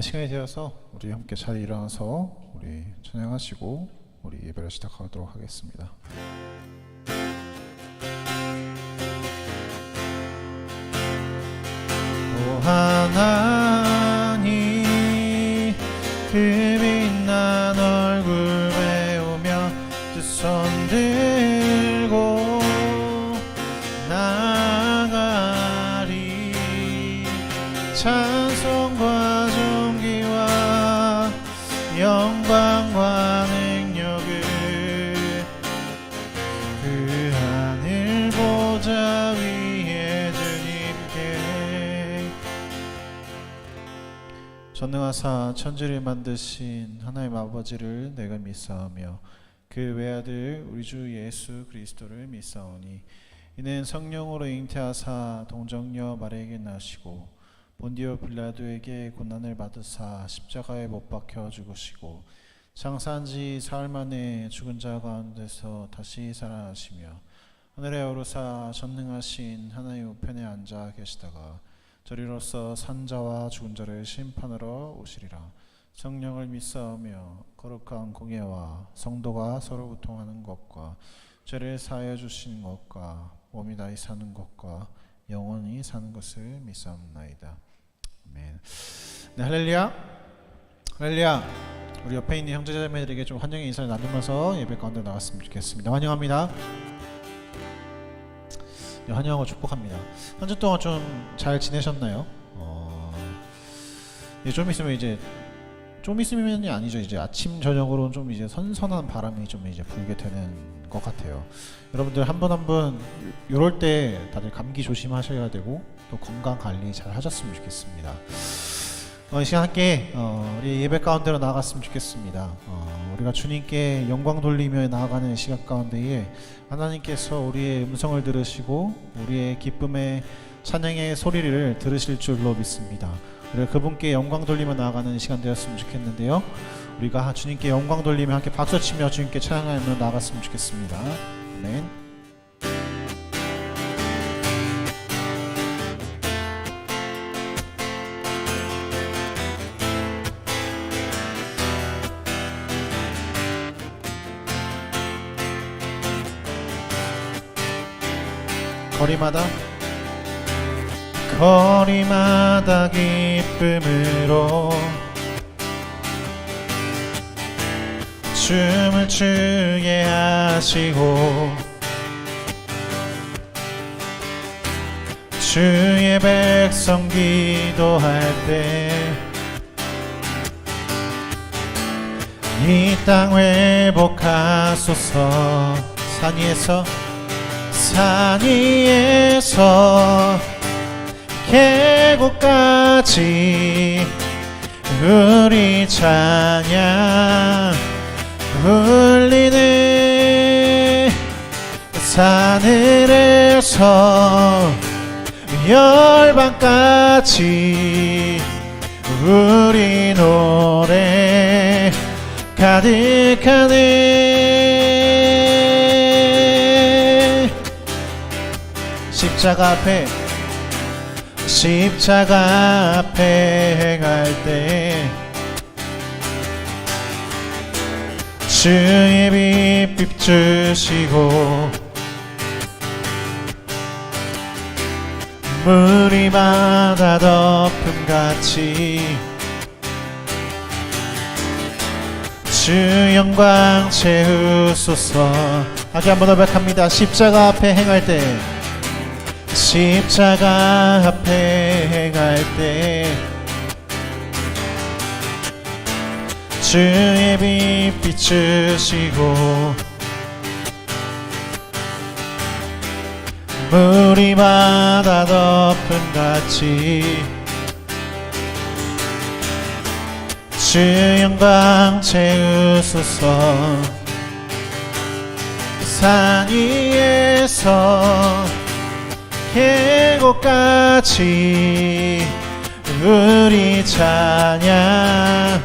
시간이 되어서 우리 함께 자리에 일어나서 우리 찬양하시고 우리 예배를 시작하도록 하겠습니다. 오 하나님, 그 빛난 얼굴 배우며 두 손 들고 나가리. 찬송과 존귀와 영광과 능력을 그 하늘 보좌 위에 주님께. 전능하사 천지를 만드신 하나님 아버지를 내가 믿사오며 그 외아들 우리 주 예수 그리스도를 믿사오니 이는 성령으로 잉태하사 동정녀 마리아에게 나시고 본디오 빌라도에게 고난을 받으사 십자가에 못 박혀 죽으시고 장사한 지 사흘 만에 죽은 자 가운데서 다시 살아나시며 하늘에 오르사 전능하신 하나님 우편에 앉아 계시다가 저리로서 산자와 죽은 자를 심판하러 오시리라. 성령을 믿사오며 거룩한 공예와 성도가 서로 교통하는 것과 죄를 사하여 주시는 것과 몸이 다시 사는 것과 영원히 사는 것을 믿사옵나이다. 아멘. 네, 할렐루야. 할렐루야. 우리 옆에 있는 형제자매들에게 좀 환영의 인사를 나누면서 예배 가운데 나갔으면 좋겠습니다. 환영합니다. 네, 환영하고 축복합니다. 한 주 동안 좀 잘 지내셨나요? 네, 좀 있으면이 아니죠. 이제 아침 저녁으로 좀 이제 선선한 바람이 좀 이제 불게 되는 것 같아요. 여러분들 한 분 한 분 요럴 때 다들 감기 조심하셔야 되고 또 건강 관리 잘 하셨으면 좋겠습니다. 이 시간 함께 우리 예배 가운데로 나아갔으면 좋겠습니다. 우리가 주님께 영광 돌리며 나아가는 시간 가운데에 하나님께서 우리의 음성을 들으시고 우리의 기쁨의 찬양의 소리를 들으실 줄로 믿습니다. 우리가 그분께 영광 돌리며 나아가는 시간 되었으면 좋겠는데요. 우리가 주님께 영광 돌리며 함께 박수치며 주님께 찬양하며 나아갔으면 좋겠습니다. 아멘. 거리마다 기쁨으로 춤을 추게 하시고 주의 백성 기도할 때 이 땅 회복하소서. 산 위에서 계곡까지 우리 찬양 울리네. 하늘에서 열방까지 우리 노래 가득하네. 십자가 앞에 행할 때 주의 빛 비추시고 물이 바다 덮음같이 주 영광 채우소서. 다시 한번 고백합니다. 십자가 앞에 행할 때 주의 빛 비추시고 물이 바다 덮음같이 주 영광 채우소서. 산 위에서 계곡까지 우리 찬양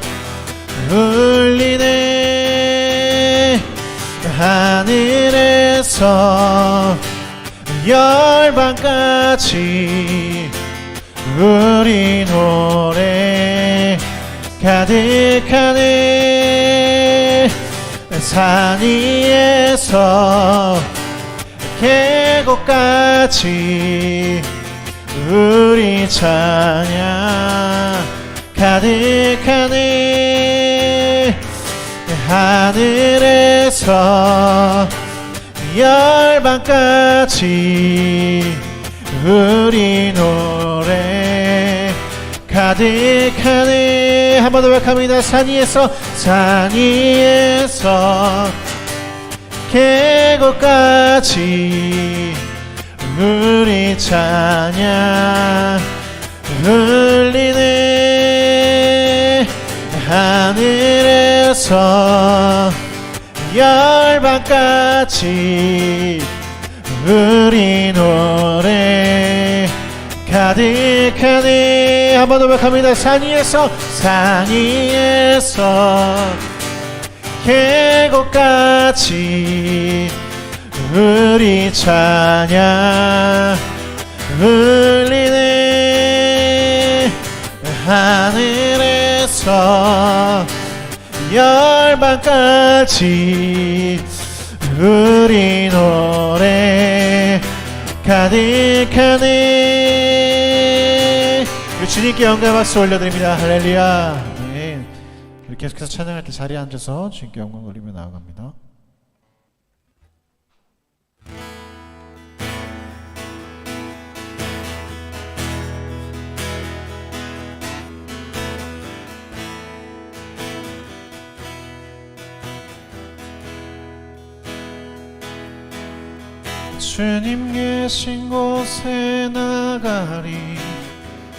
울리네. 하늘에서 열방까지 우리 노래 가득하네. 산 위에서 계곡까지 우리 찬양 가득하네. 하늘에서 열방까지 우리 노래 가득하네. 한 번 더 고백합니다. 산 위에서 계곡까지 우리 찬양 흘리네. 하늘에서 열방까지 우리 노래 가득하네. 한 번 더 고백합니다. 산 위에서 계곡까지 우리 찬양 흘리네. 하늘에서 열방까지 우리 노래 가득하네. 우리 주님께 영광 박수 올려드립니다. 할렐루야. 네. 이렇게 계속해서 찬양할 때 자리에 앉아서 주님께 영광 올리며 나아갑니다. 주님 계신 곳에 나가리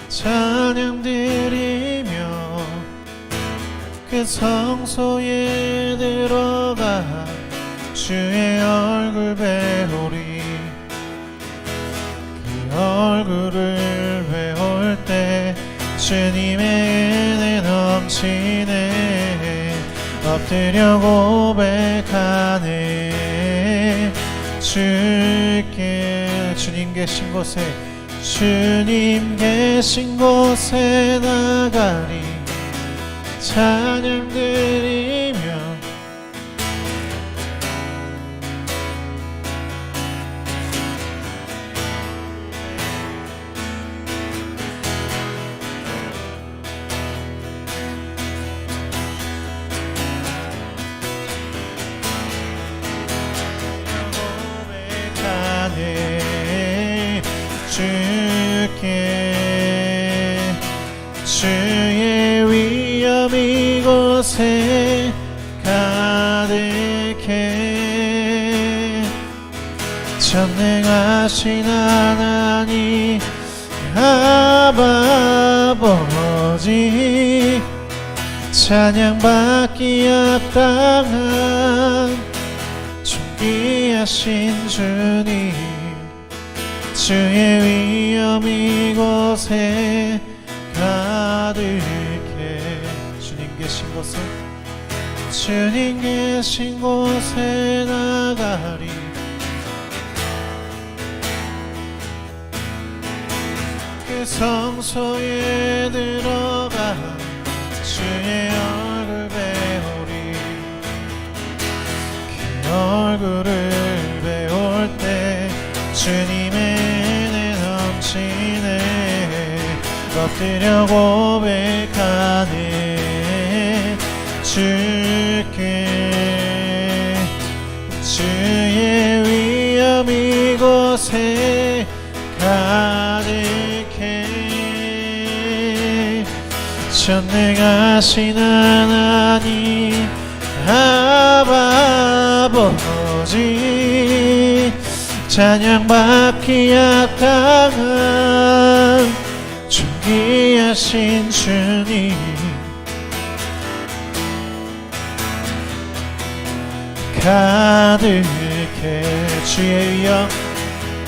찬양 드리며 그 성소에 들어가 주의 얼굴 배우리. 그 얼굴을 배울 때 주님의 은혜 넘치네. 엎드려 고백하네. 주님 계신 곳에 나가리 찬양 드리며 주의 위엄 이곳에 가득해. 전능하신 하나님 아바 아버지 찬양받기 합당한 존귀하신 주님. 주의 위엄 이곳에 가득해. 주님 계신 곳에 나가리. 그 성소에 들어가 주의 얼굴 배우리. 그 얼굴을 배울 때 주님의 은혜 넘치네. 엎드려 고백하네. 주의 위엄 이곳에 가득해. 전능하신 하나님 아바 아버지 찬양받기 합당한 존귀하신 주님. 가득해.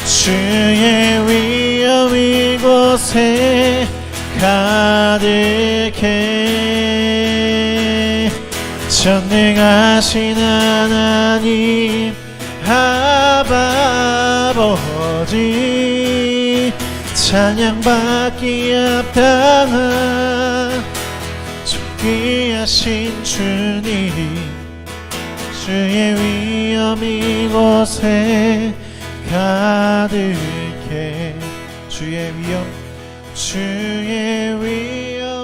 주의 위엄 이곳에 가득해. 전능하신 하나님 아바 아버지 찬양받기 합당한 귀하신 주님, 주의 위엄 이곳에 가득해. 주의 위엄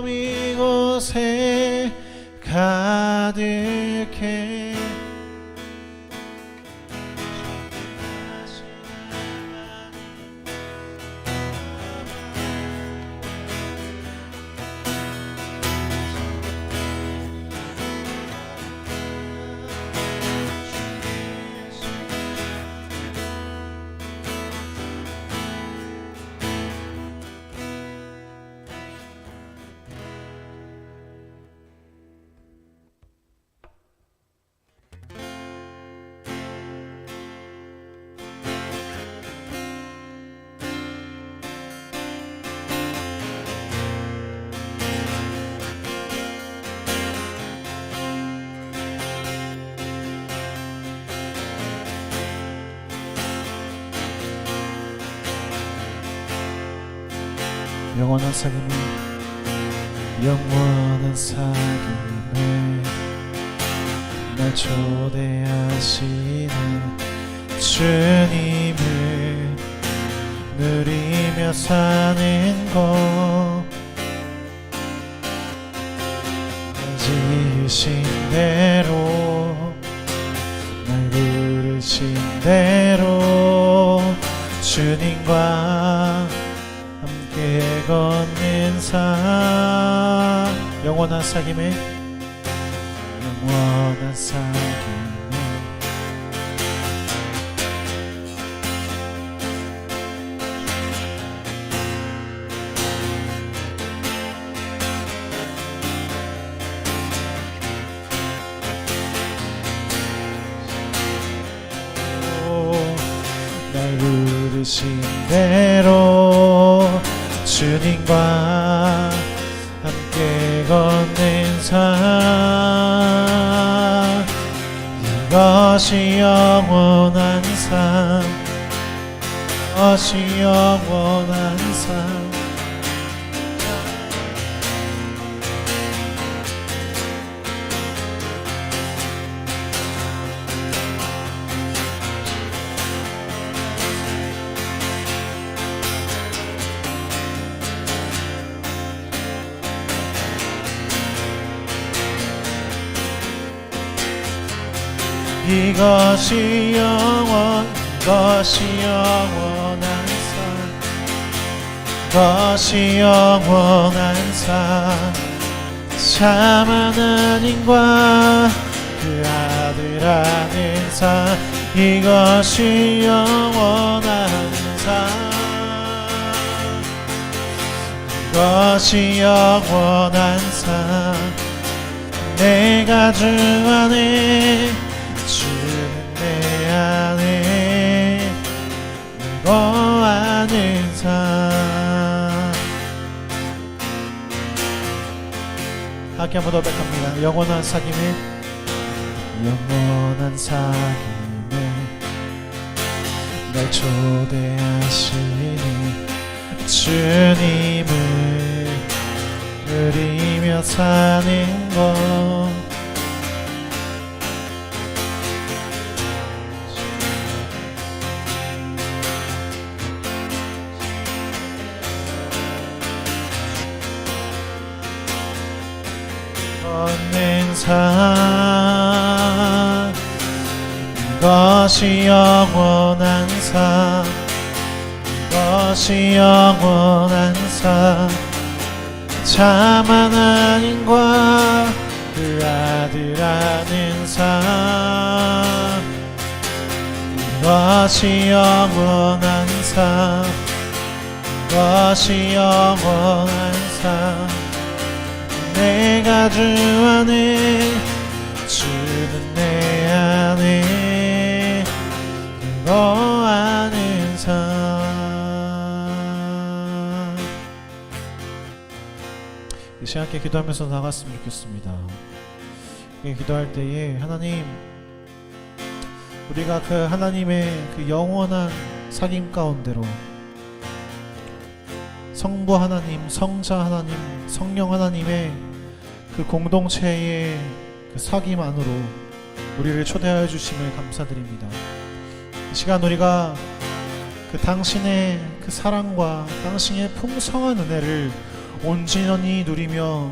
이곳에 가득해. 영원한 사귐을 날 초대하시는 주님을 누리며 사는 것, 지으신 대로 날 부르신 대로 주님과 함께 걷는 삶. 영원한 사귐에 날 부르신 대로 주님과 함께 걷는 삶, 이것이 영원한 삶, 이것이 영원한 삶. 이것이 영원한 삶, 이것이 영원한 삶. 참 하나님과 그 아들 아는 삶, 이것이 영원한 삶, 이것이 영원한 삶. 내가 주 안에, 주는 내 안에, 이거 아는 삶. 함께 한번 더 고백합니다. 영원한 사귐에 날 초대하시니 주님을 누리며 사는 것, 걷는 삶, 이것이 영원한 삶, 이것이 영원한 삶. 참 하나님과 그 아들 아는 삶, 이것이 영원한 삶, 이것이 영원한 삶. 내가 주 안에, 주는 내 안에, 그거 아는 삶. 이 시간 함께 기도하면서 나갔으면 좋겠습니다. 기도할 때에 하나님, 우리가 그 하나님의 그 영원한 사귐 가운데로 성부 하나님, 성자 하나님, 성령 하나님의 그 그 공동체의 그 서기만으로 우리를 초대하여 주심을 감사드립니다. 이 시간 우리가 그 당신의 그 사랑과 당신의 풍성한 은혜를 온전히 누리며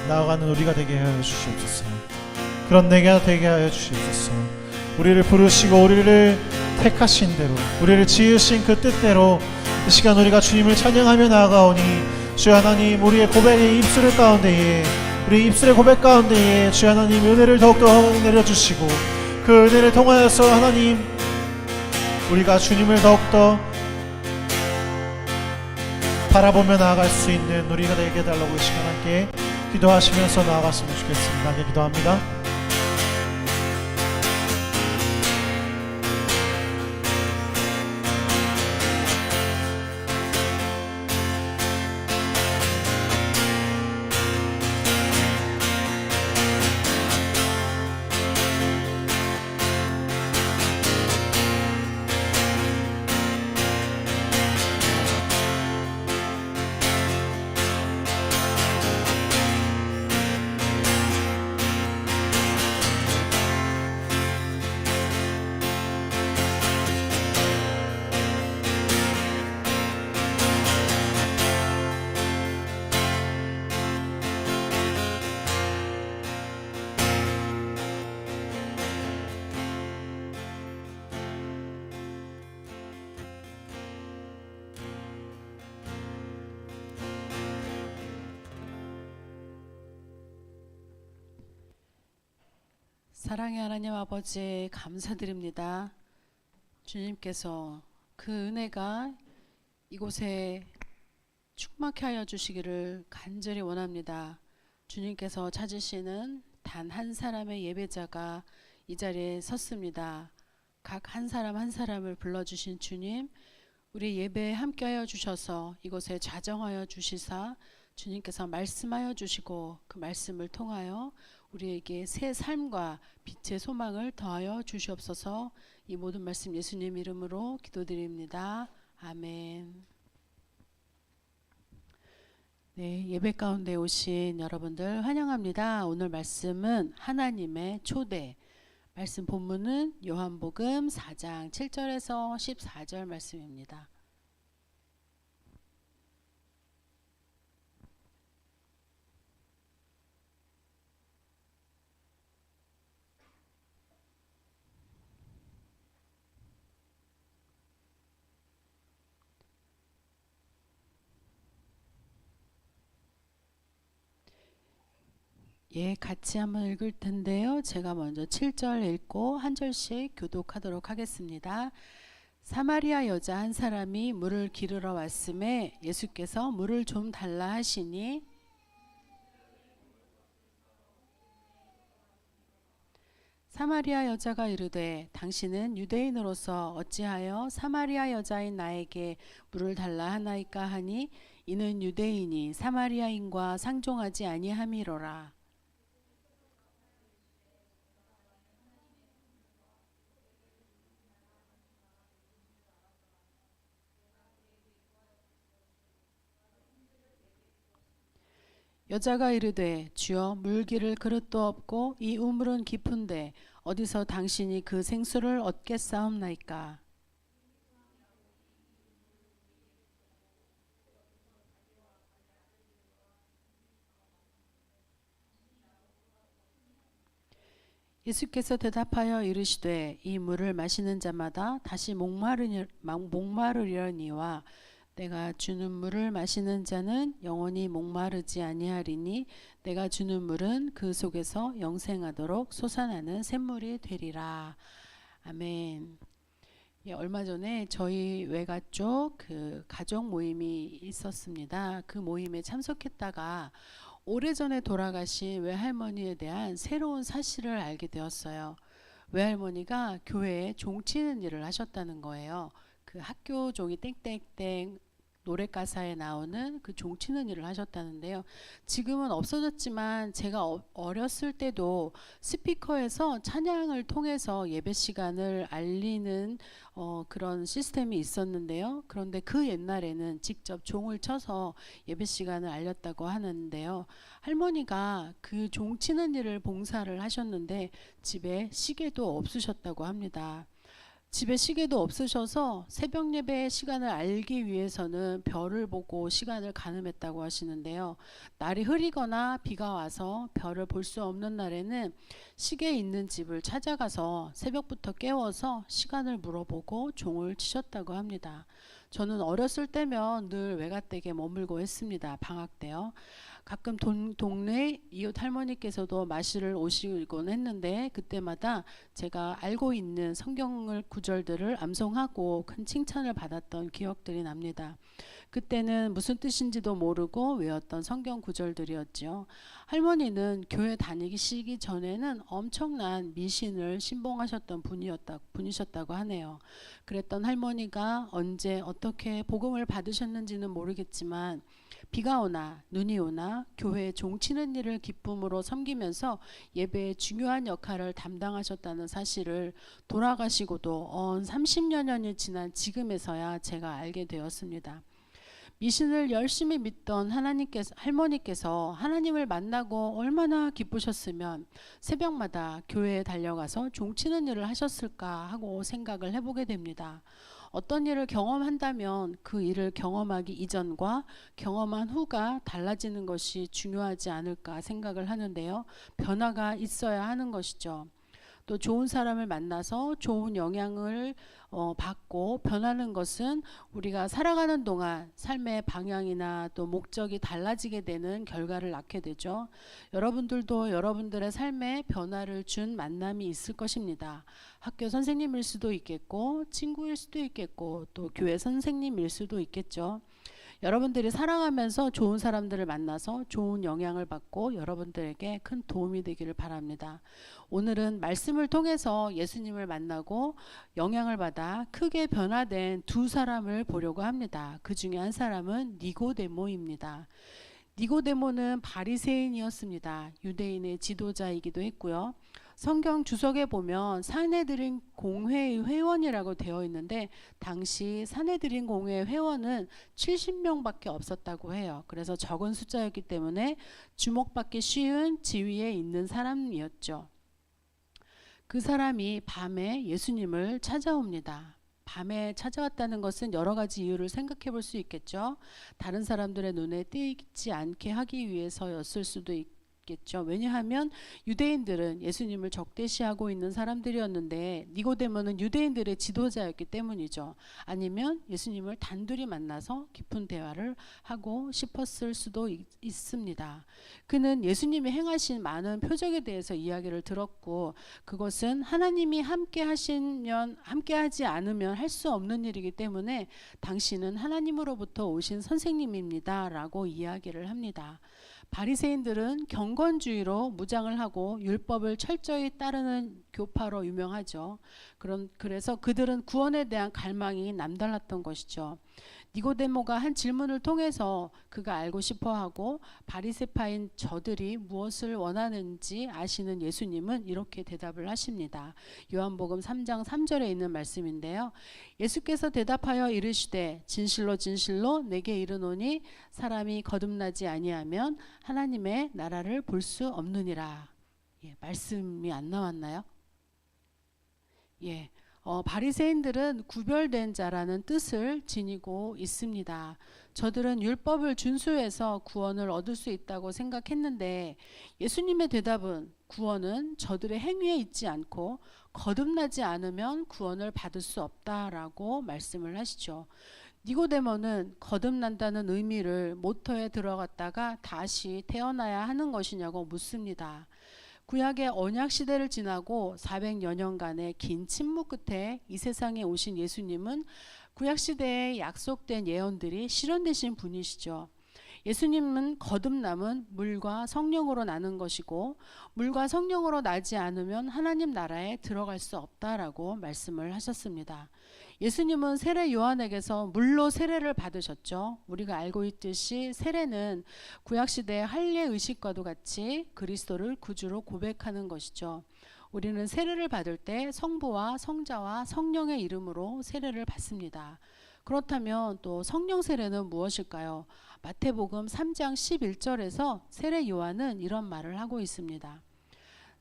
나아가는 우리가 되게 하여 주시옵소서. 그런 내가 되게 하여 주시옵소서. 우리를 부르시고 우리를 택하신 대로, 우리를 지으신 그 뜻대로 이 시간 우리가 주님을 찬양하며 나아가오니 주 하나님, 우리의 고백의 입술을 가운데에, 우리 입술의 고백 가운데에 주 하나님 은혜를 더욱더 내려주시고, 그 은혜를 통하여서 하나님 우리가 주님을 더욱더 바라보며 나아갈 수 있는 우리가 되게 해달라고 이 시간 함께 기도하시면서 나아갔으면 좋겠습니다. 함께 기도합니다. 사랑의 하나님 아버지, 감사드립니다. 주님께서 그 은혜가 이곳에 충만케 하여 주시기를 간절히 원합니다. 주님께서 찾으시는 단 한 사람의 예배자가 이 자리에 섰습니다. 각 한 사람 한 사람을 불러주신 주님, 우리 예배에 함께하여 주셔서 이곳에 좌정하여 주시사 주님께서 말씀하여 주시고 그 말씀을 통하여 우리에게 새 삶과 빛의 소망을 더하여 주시옵소서. 이 모든 말씀 예수님 이름으로 기도드립니다. 아멘. 네, 예배 가운데 오신 여러분들 환영합니다. 오늘 말씀은 하나님의 초대. 말씀 본문은 요한복음 4장 7절에서 14절 말씀입니다. 예, 같이 한번 읽을 텐데요. 제가 먼저 7절 읽고 한 절씩 교독하도록 하겠습니다. 사마리아 여자 한 사람이 물을 기르러 왔음에 예수께서 물을 좀 달라 하시니 사마리아 여자가 이르되 당신은 유대인으로서 어찌하여 사마리아 여자인 나에게 물을 달라 하나이까 하니 이는 유대인이 사마리아인과 상종하지 아니함이로라. 여자가 이르되 주여 물 기를 그릇도 없고 이 우물은 깊은데 어디서 당신이 그 생수를 얻겠사옵나이까. 예수께서 대답하여 이르시되 이 물을 마시는 자마다 다시 목마르려니와 내가 주는 물을 마시는 자는 영원히 목마르지 아니하리니 내가 주는 물은 그 속에서 영생하도록 솟아나는 샘물이 되리라. 아멘. 예, 얼마 전에 저희 외가 쪽 그 가족 모임이 있었습니다. 그 모임에 참석했다가 오래전에 돌아가신 외할머니에 대한 새로운 사실을 알게 되었어요. 외할머니가 교회에 종치는 일을 하셨다는 거예요. 그 학교 종이 땡땡땡 노래 가사에 나오는 그 종치는 일을 하셨다는데요. 지금은 없어졌지만 제가 어렸을 때도 스피커에서 찬양을 통해서 예배 시간을 알리는 그런 시스템이 있었는데요. 그런데 그 옛날에는 직접 종을 쳐서 예배 시간을 알렸다고 하는데요. 할머니가 그 종치는 일을 봉사를 하셨는데 집에 시계도 없으셨다고 합니다. 집에 시계도 없으셔서 새벽 예배 시간을 알기 위해서는 별을 보고 시간을 가늠했다고 하시는데요. 날이 흐리거나 비가 와서 별을 볼 수 없는 날에는 시계 있는 집을 찾아가서 새벽부터 깨워서 시간을 물어보고 종을 치셨다고 합니다. 저는 어렸을 때면 늘 외가댁에 머물고 했습니다. 방학 때요. 가끔 동네 이웃 할머니께서도 마시를 오시곤 했는데 그때마다 제가 알고 있는 성경을 구절들을 암송하고 큰 칭찬을 받았던 기억들이 납니다. 그때는 무슨 뜻인지도 모르고 외웠던 성경 구절들이었죠. 할머니는 교회 다니시기 전에는 엄청난 미신을 신봉하셨던 분이셨다고 하네요. 그랬던 할머니가 언제 어떻게 복음을 받으셨는지는 모르겠지만 비가 오나 눈이 오나 교회에 종치는 일을 기쁨으로 섬기면서 예배의 중요한 역할을 담당하셨다는 사실을 돌아가시고도 30여 년이 지난 지금에서야 제가 알게 되었습니다. 미신을 열심히 믿던 할머니께서 하나님을 만나고 얼마나 기쁘셨으면 새벽마다 교회에 달려가서 종치는 일을 하셨을까 하고 생각을 해보게 됩니다. 어떤 일을 경험한다면 그 일을 경험하기 이전과 경험한 후가 달라지는 것이 중요하지 않을까 생각을 하는데요. 변화가 있어야 하는 것이죠. 또 좋은 사람을 만나서 좋은 영향을 받고 변하는 것은 우리가 살아가는 동안 삶의 방향이나 또 목적이 달라지게 되는 결과를 낳게 되죠. 여러분들도 여러분들의 삶에 변화를 준 만남이 있을 것입니다. 학교 선생님일 수도 있겠고 친구일 수도 있겠고 또 교회 선생님일 수도 있겠죠. 여러분들이 살아가면서 좋은 사람들을 만나서 좋은 영향을 받고 여러분들에게 큰 도움이 되기를 바랍니다. 오늘은 말씀을 통해서 예수님을 만나고 영향을 받아 크게 변화된 두 사람을 보려고 합니다. 그 중에 한 사람은 니고데모입니다. 니고데모는 바리새인이었습니다. 유대인의 지도자이기도 했고요. 성경 주석에 보면 산헤드린 공회의 회원이라고 되어 있는데 당시 산헤드린 공회 회원은 70명밖에 없었다고 해요. 그래서 적은 숫자였기 때문에 주목받기 쉬운 지위에 있는 사람이었죠. 그 사람이 밤에 예수님을 찾아옵니다. 밤에 찾아왔다는 것은 여러 가지 이유를 생각해 볼 수 있겠죠. 다른 사람들의 눈에 띄지 않게 하기 위해서였을 수도 있겠죠. 왜냐하면 유대인들은 예수님을 적대시하고 있는 사람들이었는데 니고데모는 유대인들의 지도자였기 때문이죠. 아니면 예수님을 단둘이 만나서 깊은 대화를 하고 싶었을 수도 있습니다. 그는 예수님이 행하신 많은 표적에 대해서 이야기를 들었고 그것은 하나님이 함께하지 않으면 할 수 없는 일이기 때문에 당신은 하나님으로부터 오신 선생님입니다 라고 이야기를 합니다. 바리새인들은 경건주의로 무장을 하고 율법을 철저히 따르는 교파로 유명하죠. 그래서 그들은 구원에 대한 갈망이 남달랐던 것이죠. 니고데모가 한 질문을 통해서 그가 알고 싶어하고 바리새파인 저들이 무엇을 원하는지 아시는 예수님은 이렇게 대답을 하십니다. 요한복음 3장 3절에 있는 말씀인데요. 예수께서 대답하여 이르시되 진실로 진실로 내게 이르노니 사람이 거듭나지 아니하면 하나님의 나라를 볼 수 없느니라. 말씀이 안 나왔나요? 바리새인들은 구별된 자라는 뜻을 지니고 있습니다. 저들은 율법을 준수해서 구원을 얻을 수 있다고 생각했는데 예수님의 대답은 구원은 저들의 행위에 있지 않고 거듭나지 않으면 구원을 받을 수 없다라고 말씀을 하시죠. 니고데모는 거듭난다는 의미를 모터에 들어갔다가 다시 태어나야 하는 것이냐고 묻습니다. 구약의 언약 시대를 지나고 400여 년간의 긴 침묵 끝에 이 세상에 오신 예수님은 구약 시대에 약속된 예언들이 실현되신 분이시죠. 예수님은 거듭남은 물과 성령으로 나는 것이고 물과 성령으로 나지 않으면 하나님 나라에 들어갈 수 없다라고 말씀을 하셨습니다. 예수님은 세례 요한에게서 물로 세례를 받으셨죠. 우리가 알고 있듯이 세례는 구약시대의 할례 의식과도 같이 그리스도를 구주로 고백하는 것이죠. 우리는 세례를 받을 때 성부와 성자와 성령의 이름으로 세례를 받습니다. 그렇다면 또 성령 세례는 무엇일까요? 마태복음 3장 11절에서 세례 요한은 이런 말을 하고 있습니다.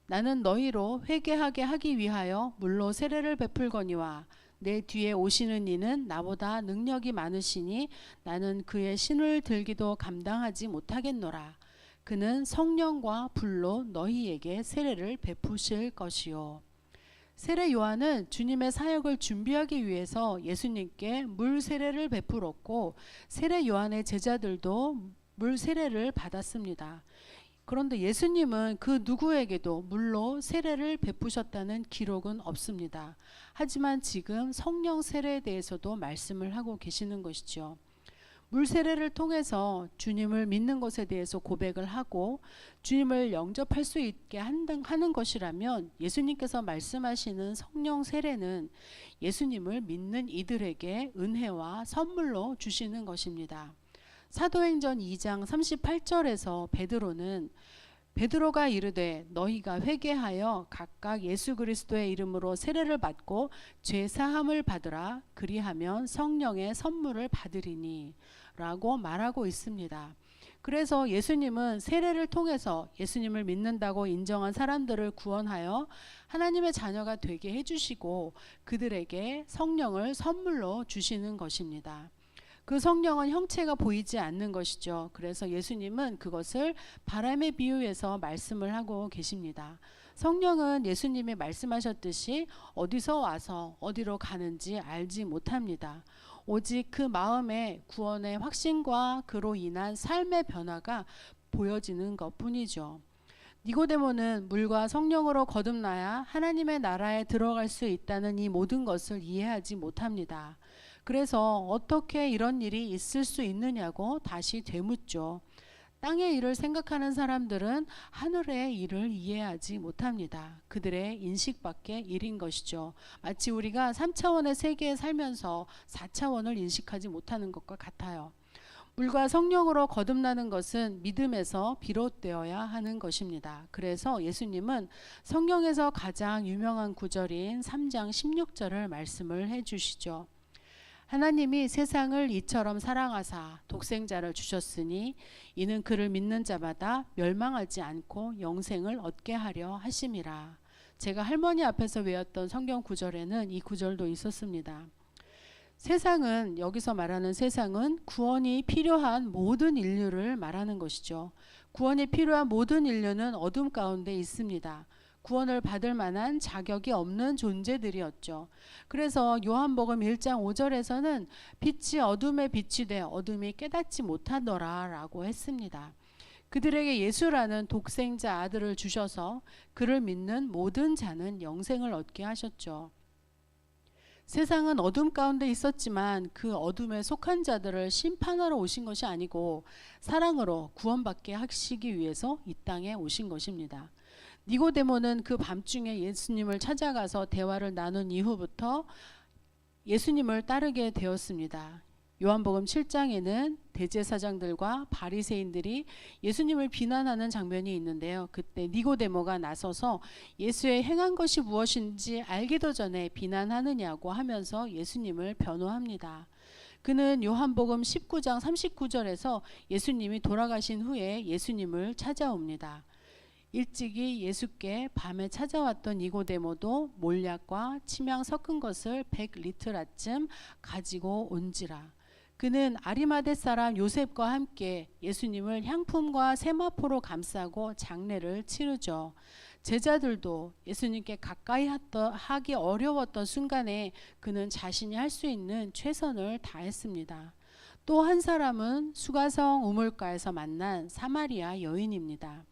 나는 너희로 회개하게 하기 위하여 물로 세례를 베풀거니와 내 뒤에 오시는 이는 나보다 능력이 많으시니 나는 그의 신을 들기도 감당하지 못하겠노라. 그는 성령과 불로 너희에게 세례를 베푸실 것이요. 세례 요한은 주님의 사역을 준비하기 위해서 예수님께 물 세례를 베풀었고 세례 요한의 제자들도 물 세례를 받았습니다. 그런데 예수님은 그 누구에게도 물로 세례를 베푸셨다는 기록은 없습니다. 하지만 지금 성령 세례에 대해서도 말씀을 하고 계시는 것이죠. 물 세례를 통해서 주님을 믿는 것에 대해서 고백을 하고 주님을 영접할 수 있게 하는 것이라면 예수님께서 말씀하시는 성령 세례는 예수님을 믿는 이들에게 은혜와 선물로 주시는 것입니다. 사도행전 2장 38절에서 베드로가 이르되 너희가 회개하여 각각 예수 그리스도의 이름으로 세례를 받고 죄 사함을 받으라. 그리하면 성령의 선물을 받으리니 라고 말하고 있습니다. 그래서 예수님은 세례를 통해서 예수님을 믿는다고 인정한 사람들을 구원하여 하나님의 자녀가 되게 해주시고 그들에게 성령을 선물로 주시는 것입니다. 그 성령은 형체가 보이지 않는 것이죠. 그래서 예수님은 그것을 바람에 비유해서 말씀을 하고 계십니다. 성령은 예수님이 말씀하셨듯이 어디서 와서 어디로 가는지 알지 못합니다. 오직 그 마음에 구원의 확신과 그로 인한 삶의 변화가 보여지는 것뿐이죠. 니고데모는 물과 성령으로 거듭나야 하나님의 나라에 들어갈 수 있다는 이 모든 것을 이해하지 못합니다. 그래서 어떻게 이런 일이 있을 수 있느냐고 다시 되묻죠. 땅의 일을 생각하는 사람들은 하늘의 일을 이해하지 못합니다. 그들의 인식밖의 일인 것이죠. 마치 우리가 3차원의 세계에 살면서 4차원을 인식하지 못하는 것과 같아요. 물과 성령으로 거듭나는 것은 믿음에서 비롯되어야 하는 것입니다. 그래서 예수님은 성경에서 가장 유명한 구절인 3장 16절을 말씀을 해주시죠. 하나님이 세상을 이처럼 사랑하사 독생자를 주셨으니 이는 그를 믿는 자마다 멸망하지 않고 영생을 얻게 하려 하심이라. 제가 할머니 앞에서 외웠던 성경 구절에는 이 구절도 있었습니다. 세상은, 여기서 말하는 세상은 구원이 필요한 모든 인류를 말하는 것이죠. 구원이 필요한 모든 인류는 어둠 가운데 있습니다. 구원을 받을 만한 자격이 없는 존재들이었죠. 그래서 요한복음 1장 5절에서는 빛이 어둠에 빛이 돼 어둠이 깨닫지 못하더라 라고 했습니다. 그들에게 예수라는 독생자 아들을 주셔서 그를 믿는 모든 자는 영생을 얻게 하셨죠. 세상은 어둠 가운데 있었지만 그 어둠에 속한 자들을 심판하러 오신 것이 아니고 사랑으로 구원받게 하시기 위해서 이 땅에 오신 것입니다. 니고데모는 그 밤중에 예수님을 찾아가서 대화를 나눈 이후부터 예수님을 따르게 되었습니다. 요한복음 7장에는 대제사장들과 바리새인들이 예수님을 비난하는 장면이 있는데요. 그때 니고데모가 나서서 예수의 행한 것이 무엇인지 알기도 전에 비난하느냐고 하면서 예수님을 변호합니다. 그는 요한복음 19장 39절에서 예수님이 돌아가신 후에 예수님을 찾아옵니다. 일찍이 예수께 밤에 찾아왔던 니고데모도 몰약과 침향 섞은 것을 100리터라쯤 가지고 온지라. 그는 아리마대 사람 요셉과 함께 예수님을 향품과 세마포로 감싸고 장례를 치르죠. 제자들도 예수님께 가까이 하기 어려웠던 순간에 그는 자신이 할 수 있는 최선을 다했습니다. 또 한 사람은 수가성 우물가에서 만난 사마리아 여인입니다.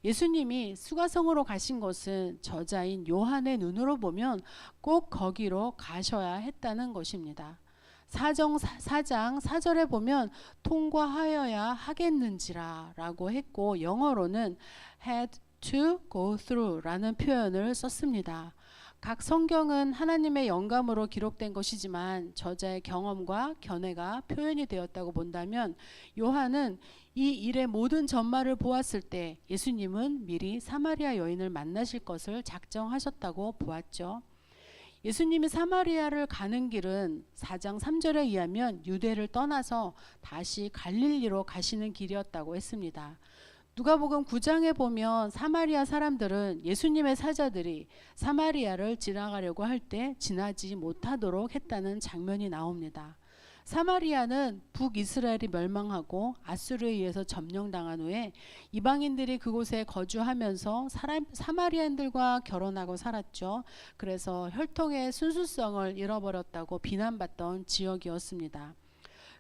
예수님이 수가성으로 가신 것은 저자인 요한의 눈으로 보면 꼭 거기로 가셔야 했다는 것입니다. 4장 4절에 보면 통과하여야 하겠는지라 라고 했고 영어로는 had to go through 라는 표현을 썼습니다. 각 성경은 하나님의 영감으로 기록된 것이지만 저자의 경험과 견해가 표현이 되었다고 본다면 요한은 이 일의 모든 전말을 보았을 때 예수님은 미리 사마리아 여인을 만나실 것을 작정하셨다고 보았죠. 예수님이 사마리아를 가는 길은 4장 3절에 의하면 유대를 떠나서 다시 갈릴리로 가시는 길이었다고 했습니다. 누가복음 9장에 보면 사마리아 사람들은 예수님의 사자들이 사마리아를 지나가려고 할 때 지나지 못하도록 했다는 장면이 나옵니다. 사마리아는 북이스라엘이 멸망하고 아수르에 의해서 점령당한 후에 이방인들이 그곳에 거주하면서 사마리아인들과 결혼하고 살았죠. 그래서 혈통의 순수성을 잃어버렸다고 비난받던 지역이었습니다.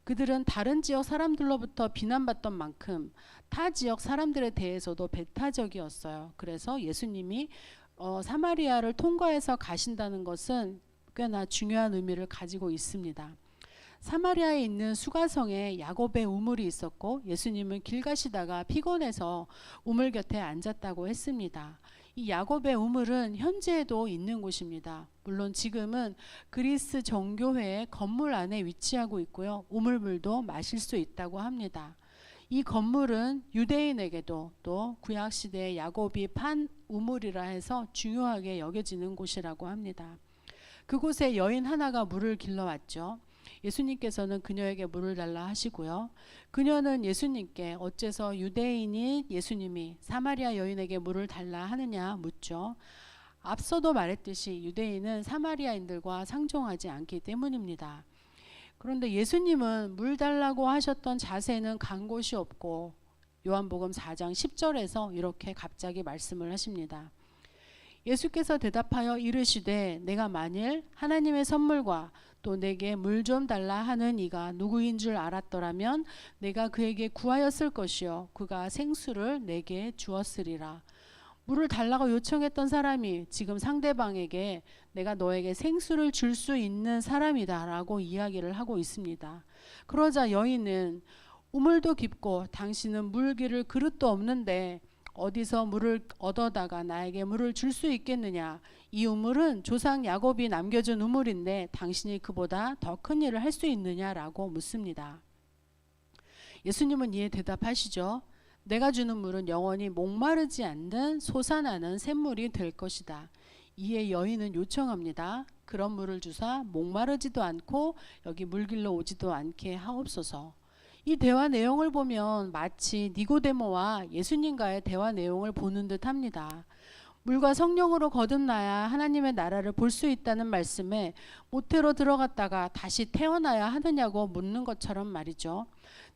그들은 다른 지역 사람들로부터 비난받던 만큼 타 지역 사람들에 대해서도 배타적이었어요. 그래서 예수님이 사마리아를 통과해서 가신다는 것은 꽤나 중요한 의미를 가지고 있습니다. 사마리아에 있는 수가성에 야곱의 우물이 있었고 예수님은 길 가시다가 피곤해서 우물 곁에 앉았다고 했습니다. 이 야곱의 우물은 현재에도 있는 곳입니다. 물론 지금은 그리스 정교회의 건물 안에 위치하고 있고요. 우물물도 마실 수 있다고 합니다. 이 건물은 유대인에게도 또 구약시대에 야곱이 판 우물이라 해서 중요하게 여겨지는 곳이라고 합니다. 그곳에 여인 하나가 물을 길러왔죠. 예수님께서는 그녀에게 물을 달라 하시고요. 그녀는 예수님께 어째서 유대인이 예수님이 사마리아 여인에게 물을 달라 하느냐 묻죠. 앞서도 말했듯이 유대인은 사마리아인들과 상종하지 않기 때문입니다. 그런데 예수님은 물 달라고 하셨던 자세는 간 곳이 없고 요한복음 4장 10절에서 이렇게 갑자기 말씀을 하십니다. 예수께서 대답하여 이르시되 내가 만일 하나님의 선물과 또 내게 물 좀 달라 하는 이가 누구인 줄 알았더라면 내가 그에게 구하였을 것이요 그가 생수를 내게 주었으리라. 물을 달라고 요청했던 사람이 지금 상대방에게 내가 너에게 생수를 줄 수 있는 사람이다 라고 이야기를 하고 있습니다. 그러자 여인은 우물도 깊고 당신은 물 기를 그릇도 없는데 어디서 물을 얻어다가 나에게 물을 줄 수 있겠느냐. 이 우물은 조상 야곱이 남겨준 우물인데 당신이 그보다 더 큰 일을 할 수 있느냐라고 묻습니다. 예수님은 이에 대답하시죠. 내가 주는 물은 영원히 목마르지 않는 솟아나는 샘물이 될 것이다. 이에 여인은 요청합니다. 그런 물을 주사 목마르지도 않고 여기 물길로 오지도 않게 하옵소서. 이 대화 내용을 보면 마치 니고데모와 예수님과의 대화 내용을 보는 듯 합니다. 물과 성령으로 거듭나야 하나님의 나라를 볼 수 있다는 말씀에 모태로 들어갔다가 다시 태어나야 하느냐고 묻는 것처럼 말이죠.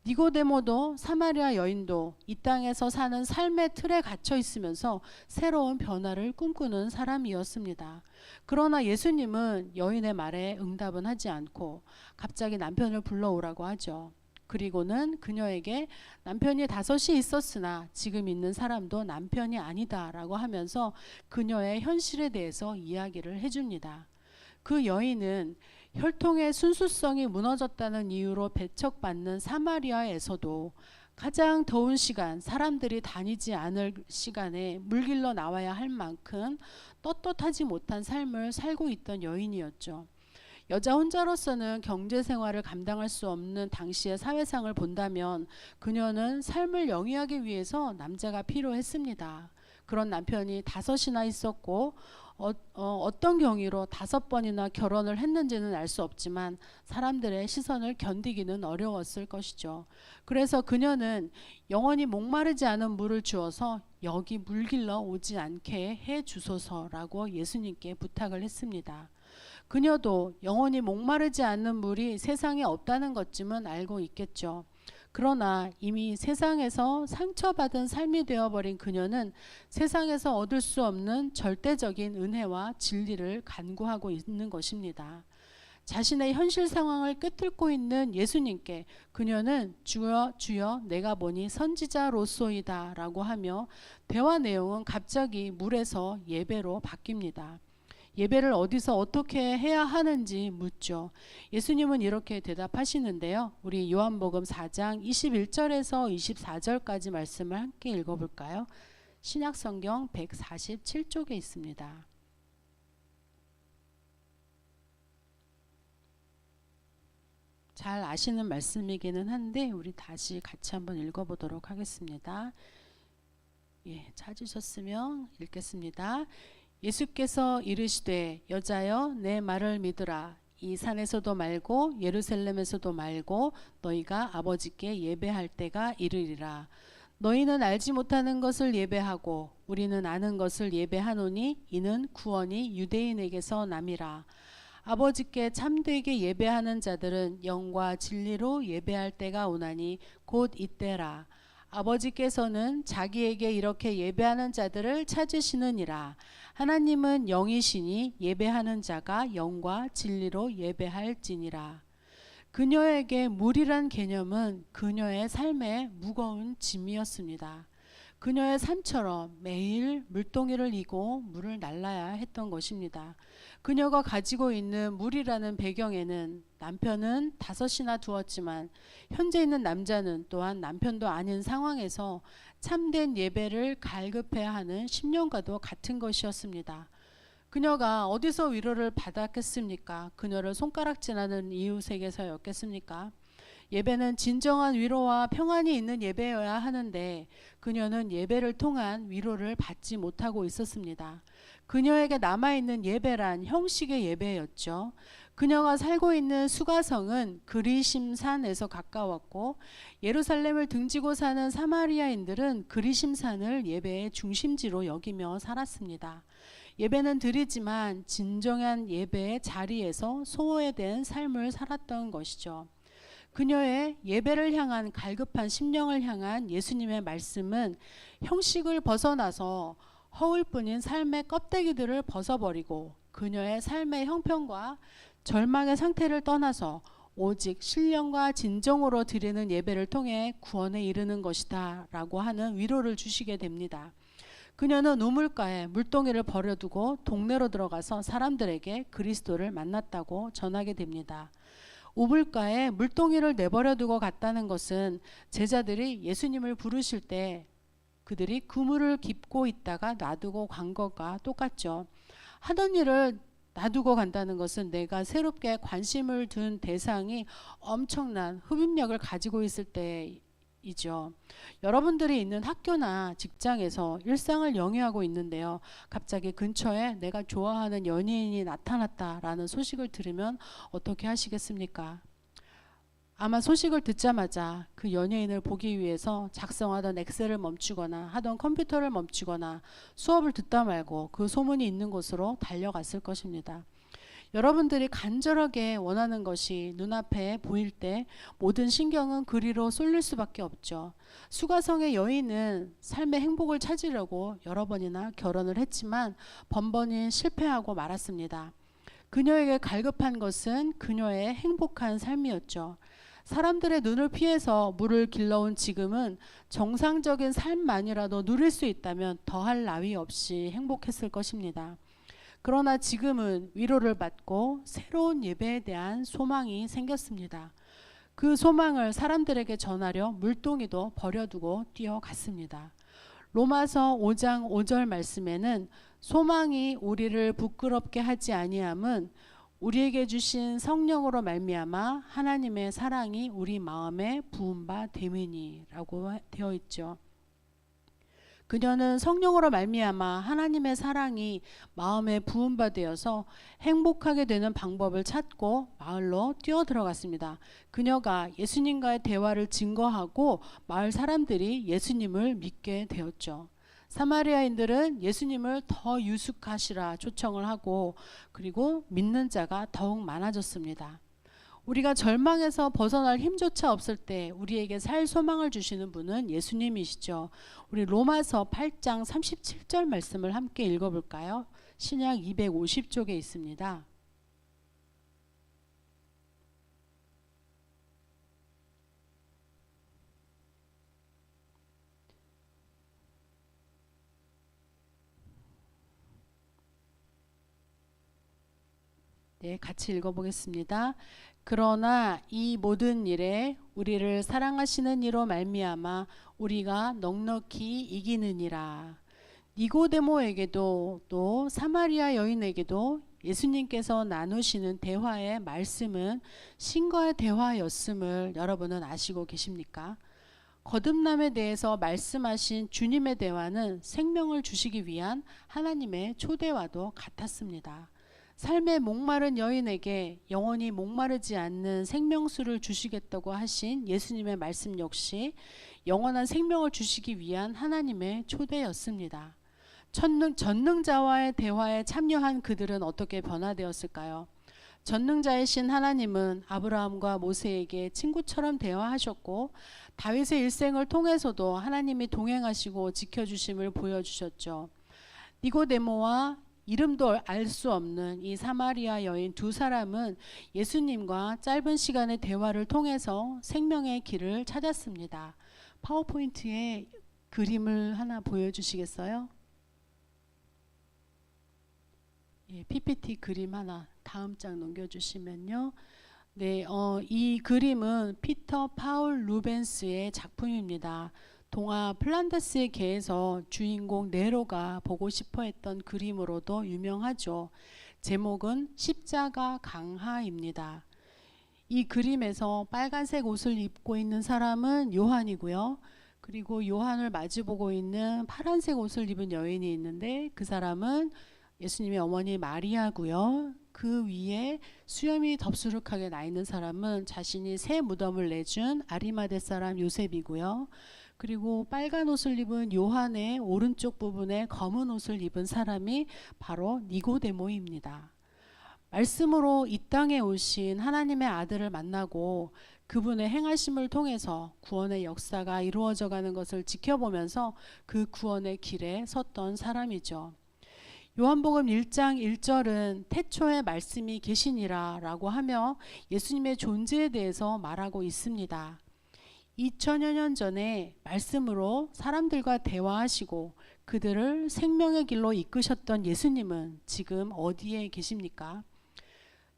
니고데모도 사마리아 여인도 이 땅에서 사는 삶의 틀에 갇혀 있으면서 새로운 변화를 꿈꾸는 사람이었습니다. 그러나 예수님은 여인의 말에 응답은 하지 않고 갑자기 남편을 불러오라고 하죠. 그리고는 그녀에게 남편이 5이 있었으나 지금 있는 사람도 남편이 아니다 라고 하면서 그녀의 현실에 대해서 이야기를 해줍니다. 그 여인은 혈통의 순수성이 무너졌다는 이유로 배척받는 사마리아에서도 가장 더운 시간, 사람들이 다니지 않을 시간에 물길러 나와야 할 만큼 떳떳하지 못한 삶을 살고 있던 여인이었죠. 여자 혼자로서는 경제 생활을 감당할 수 없는 당시의 사회상을 본다면 그녀는 삶을 영위하기 위해서 남자가 필요했습니다. 그런 남편이 5이나 있었고 어떤 경위로 5번이나 결혼을 했는지는 알 수 없지만 사람들의 시선을 견디기는 어려웠을 것이죠. 그래서 그녀는 영원히 목마르지 않은 물을 주어서 여기 물길러 오지 않게 해 주소서라고 예수님께 부탁을 했습니다. 그녀도 영원히 목마르지 않는 물이 세상에 없다는 것쯤은 알고 있겠죠. 그러나 이미 세상에서 상처받은 삶이 되어버린 그녀는 세상에서 얻을 수 없는 절대적인 은혜와 진리를 간구하고 있는 것입니다. 자신의 현실 상황을 꿰뚫고 있는 예수님께 그녀는 주여 주여 내가 보니 선지자로소이다 라고 하며 대화 내용은 갑자기 물에서 예배로 바뀝니다. 예배를 어디서 어떻게 해야 하는지 묻죠. 예수님은 이렇게 대답하시는데요. 우리 요한복음 4장 21절에서 24절까지 말씀을 함께 읽어볼까요? 신약성경 147쪽에 있습니다. 잘 아시는 말씀이기는 한데 우리 다시 같이 한번 읽어보도록 하겠습니다. 예, 찾으셨으면 읽겠습니다. 예수께서 이르시되 여자여 내 말을 믿으라. 이 산에서도 말고 예루살렘에서도 말고 너희가 아버지께 예배할 때가 이르리라. 너희는 알지 못하는 것을 예배하고 우리는 아는 것을 예배하노니 이는 구원이 유대인에게서 남이라. 아버지께 참되게 예배하는 자들은 영과 진리로 예배할 때가 오나니 곧 이때라. 아버지께서는 자기에게 이렇게 예배하는 자들을 찾으시느니라. 하나님은 영이시니 예배하는 자가 영과 진리로 예배할지니라. 그녀에게 물이란 개념은 그녀의 삶의 무거운 짐이었습니다. 그녀의 삶처럼 매일 물동이를 이고 물을 날라야 했던 것입니다. 그녀가 가지고 있는 물이라는 배경에는 남편은 5이나 두었지만 현재 있는 남자는 또한 남편도 아닌 상황에서 참된 예배를 갈급해야 하는 10년과도 같은 것이었습니다. 그녀가 어디서 위로를 받았겠습니까? 그녀를 손가락질하는 이웃에게서였겠습니까? 예배는 진정한 위로와 평안이 있는 예배여야 하는데 그녀는 예배를 통한 위로를 받지 못하고 있었습니다. 그녀에게 남아있는 예배란 형식의 예배였죠. 그녀가 살고 있는 수가성은 그리심산에서 가까웠고 예루살렘을 등지고 사는 사마리아인들은 그리심산을 예배의 중심지로 여기며 살았습니다. 예배는 드리지만 진정한 예배의 자리에서 소외된 삶을 살았던 것이죠. 그녀의 예배를 향한 갈급한 심령을 향한 예수님의 말씀은 형식을 벗어나서 허울뿐인 삶의 껍데기들을 벗어버리고 그녀의 삶의 형편과 절망의 상태를 떠나서 오직 신령과 진정으로 드리는 예배를 통해 구원에 이르는 것이다 라고 하는 위로를 주시게 됩니다. 그녀는 우물가에 물동이를 버려두고 동네로 들어가서 사람들에게 그리스도를 만났다고 전하게 됩니다. 우물가에 물동이를 내버려두고 갔다는 것은 제자들이 예수님을 부르실 때 그들이 그물을 깁고 있다가 놔두고 간 것과 똑같죠. 하던 일을 놔두고 간다는 것은 내가 새롭게 관심을 둔 대상이 엄청난 흡입력을 가지고 있을 때이죠. 여러분들이 있는 학교나 직장에서 일상을 영위하고 있는데요. 갑자기 근처에 내가 좋아하는 연예인이 나타났다라는 소식을 들으면 어떻게 하시겠습니까? 아마 소식을 듣자마자 그 연예인을 보기 위해서 작성하던 엑셀을 멈추거나 하던 컴퓨터를 멈추거나 수업을 듣다 말고 그 소문이 있는 곳으로 달려갔을 것입니다. 여러분들이 간절하게 원하는 것이 눈앞에 보일 때 모든 신경은 그리로 쏠릴 수밖에 없죠. 수가성의 여인은 삶의 행복을 찾으려고 여러 번이나 결혼을 했지만 번번이 실패하고 말았습니다. 그녀에게 갈급한 것은 그녀의 행복한 삶이었죠. 사람들의 눈을 피해서 물을 길러온 지금은 정상적인 삶만이라도 누릴 수 있다면 더할 나위 없이 행복했을 것입니다. 그러나 지금은 위로를 받고 새로운 예배에 대한 소망이 생겼습니다. 그 소망을 사람들에게 전하려 물동이도 버려두고 뛰어갔습니다. 로마서 5장 5절 말씀에는 소망이 우리를 부끄럽게 하지 아니함은 우리에게 주신 성령으로 말미암아 하나님의 사랑이 우리 마음에 부은 바 됨이니라고 되어 있죠. 그녀는 성령으로 말미암아 하나님의 사랑이 마음에 부은 바 되어서 행복하게 되는 방법을 찾고 마을로 뛰어들어갔습니다. 그녀가 예수님과의 대화를 증거하고 마을 사람들이 예수님을 믿게 되었죠. 사마리아인들은 예수님을 더 유숙하시라 초청을 하고 그리고 믿는 자가 더욱 많아졌습니다. 우리가 절망에서 벗어날 힘조차 없을 때 우리에게 살 소망을 주시는 분은 예수님이시죠. 우리 로마서 8장 37절 말씀을 함께 읽어볼까요? 신약 250쪽에 있습니다. 네, 같이 읽어보겠습니다. 그러나 이 모든 일에 우리를 사랑하시는 이로 말미암아 우리가 넉넉히 이기느니라. 니고데모에게도 또 사마리아 여인에게도 예수님께서 나누시는 대화의 말씀은 신과의 대화였음을 여러분은 아시고 계십니까? 거듭남에 대해서 말씀하신 주님의 대화는 생명을 주시기 위한 하나님의 초대와도 같았습니다. 삶의 목마른 여인에게 영원히 목마르지 않는 생명수를 주시겠다고 하신 예수님의 말씀 역시 영원한 생명을 주시기 위한 하나님의 초대였습니다. 전능자와의 대화에 참여한 그들은 어떻게 변화되었을까요? 전능자이신 하나님은 아브라함과 모세에게 친구처럼 대화하셨고 다윗의 일생을 통해서도 하나님이 동행하시고 지켜주심을 보여주셨죠. 니고데모와 이름도 알 수 없는 이 사마리아 여인 두 사람은 예수님과 짧은 시간의 대화를 통해서 생명의 길을 찾았습니다. 파워포인트에 그림을 하나 보여주시겠어요? 예, PPT 그림 하나 다음 장 넘겨주시면요. 네, 이 그림은 피터 파울 루벤스의 작품입니다. 동화 플란다스의 개에서 주인공 네로가 보고 싶어 했던 그림으로도 유명하죠. 제목은 십자가 강하입니다. 이 그림에서 빨간색 옷을 입고 있는 사람은 요한이고요. 그리고 요한을 마주보고 있는 파란색 옷을 입은 여인이 있는데 그 사람은 예수님의 어머니 마리아고요. 그 위에 수염이 덥수룩하게 나 있는 사람은 자신이 새 무덤을 내준 아리마대 사람 요셉이고요. 그리고 빨간 옷을 입은 요한의 오른쪽 부분에 검은 옷을 입은 사람이 바로 니고데모입니다. 말씀으로 이 땅에 오신 하나님의 아들을 만나고 그분의 행하심을 통해서 구원의 역사가 이루어져 가는 것을 지켜보면서 그 구원의 길에 섰던 사람이죠. 요한복음 1장 1절은 태초에 말씀이 계시니라 라고 하며 예수님의 존재에 대해서 말하고 있습니다. 2000여 년 전에 말씀으로 사람들과 대화하시고 그들을 생명의 길로 이끄셨던 예수님은 지금 어디에 계십니까?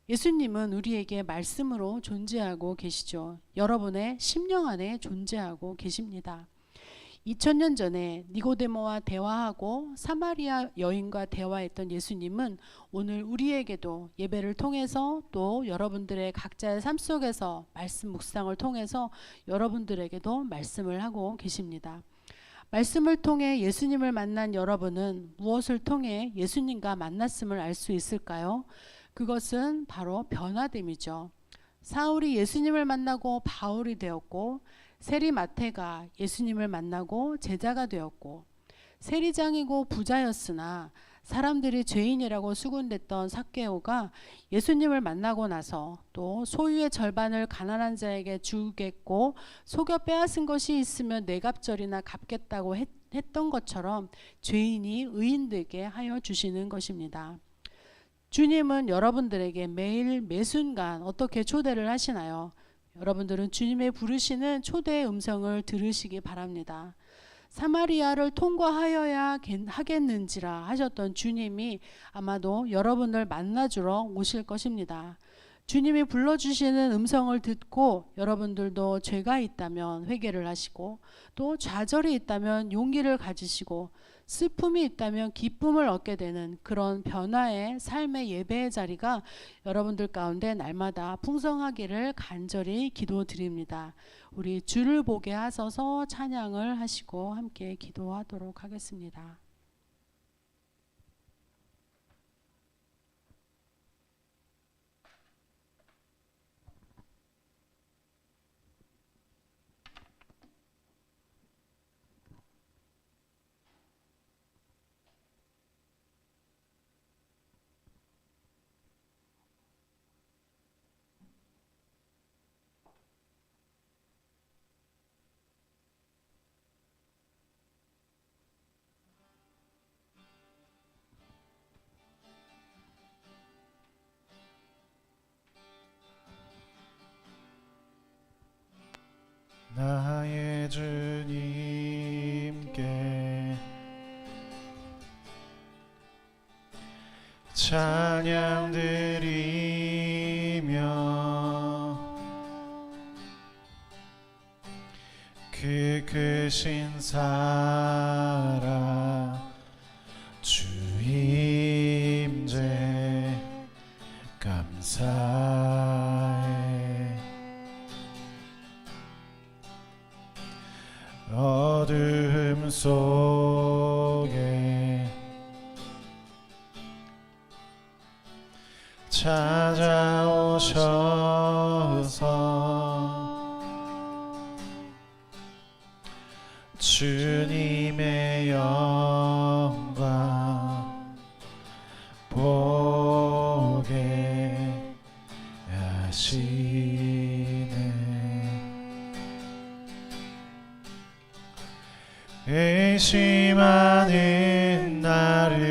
예수님은 우리에게 말씀으로 존재하고 계시죠. 여러분의 심령 안에 존재하고 계십니다. 2000년 전에 니고데모와 대화하고 사마리아 여인과 대화했던 예수님은 오늘 우리에게도 예배를 통해서 또 여러분들의 각자의 삶 속에서 말씀 묵상을 통해서 여러분들에게도 말씀을 하고 계십니다. 말씀을 통해 예수님을 만난 여러분은 무엇을 통해 예수님과 만났음을 알 수 있을까요? 그것은 바로 변화됨이죠. 사울이 예수님을 만나고 바울이 되었고 세리마태가 예수님을 만나고 제자가 되었고 세리장이고 부자였으나 사람들이 죄인이라고 수군댔던 삭개오가 예수님을 만나고 나서 또 소유의 절반을 가난한 자에게 주겠고 속여 빼앗은 것이 있으면 뇌갑절이나 갚겠다고 했던 것처럼 죄인이 의인되게 하여 주시는 것입니다. 주님은 여러분들에게 매일 매순간 어떻게 초대를 하시나요? 여러분들은 주님의 부르시는 초대의 음성을 들으시기 바랍니다. 사마리아를 통과하여야 하겠는지라 하셨던 주님이 아마도 여러분을 만나주러 오실 것입니다. 주님이 불러주시는 음성을 듣고 여러분들도 죄가 있다면 회개를 하시고 또 좌절이 있다면 용기를 가지시고 슬픔이 있다면 기쁨을 얻게 되는 그런 변화의 삶의 예배의 자리가 여러분들 가운데 날마다 풍성하기를 간절히 기도드립니다. 우리 주를 보게 하셔서 찬양을 하시고 함께 기도하도록 하겠습니다. 나의 주님께 찬양 드리며 그 크신 사랑 주 임재 사해 어둠 속에 찾아오셔서 주님의 영광 보게 하시네. 의심하는 나를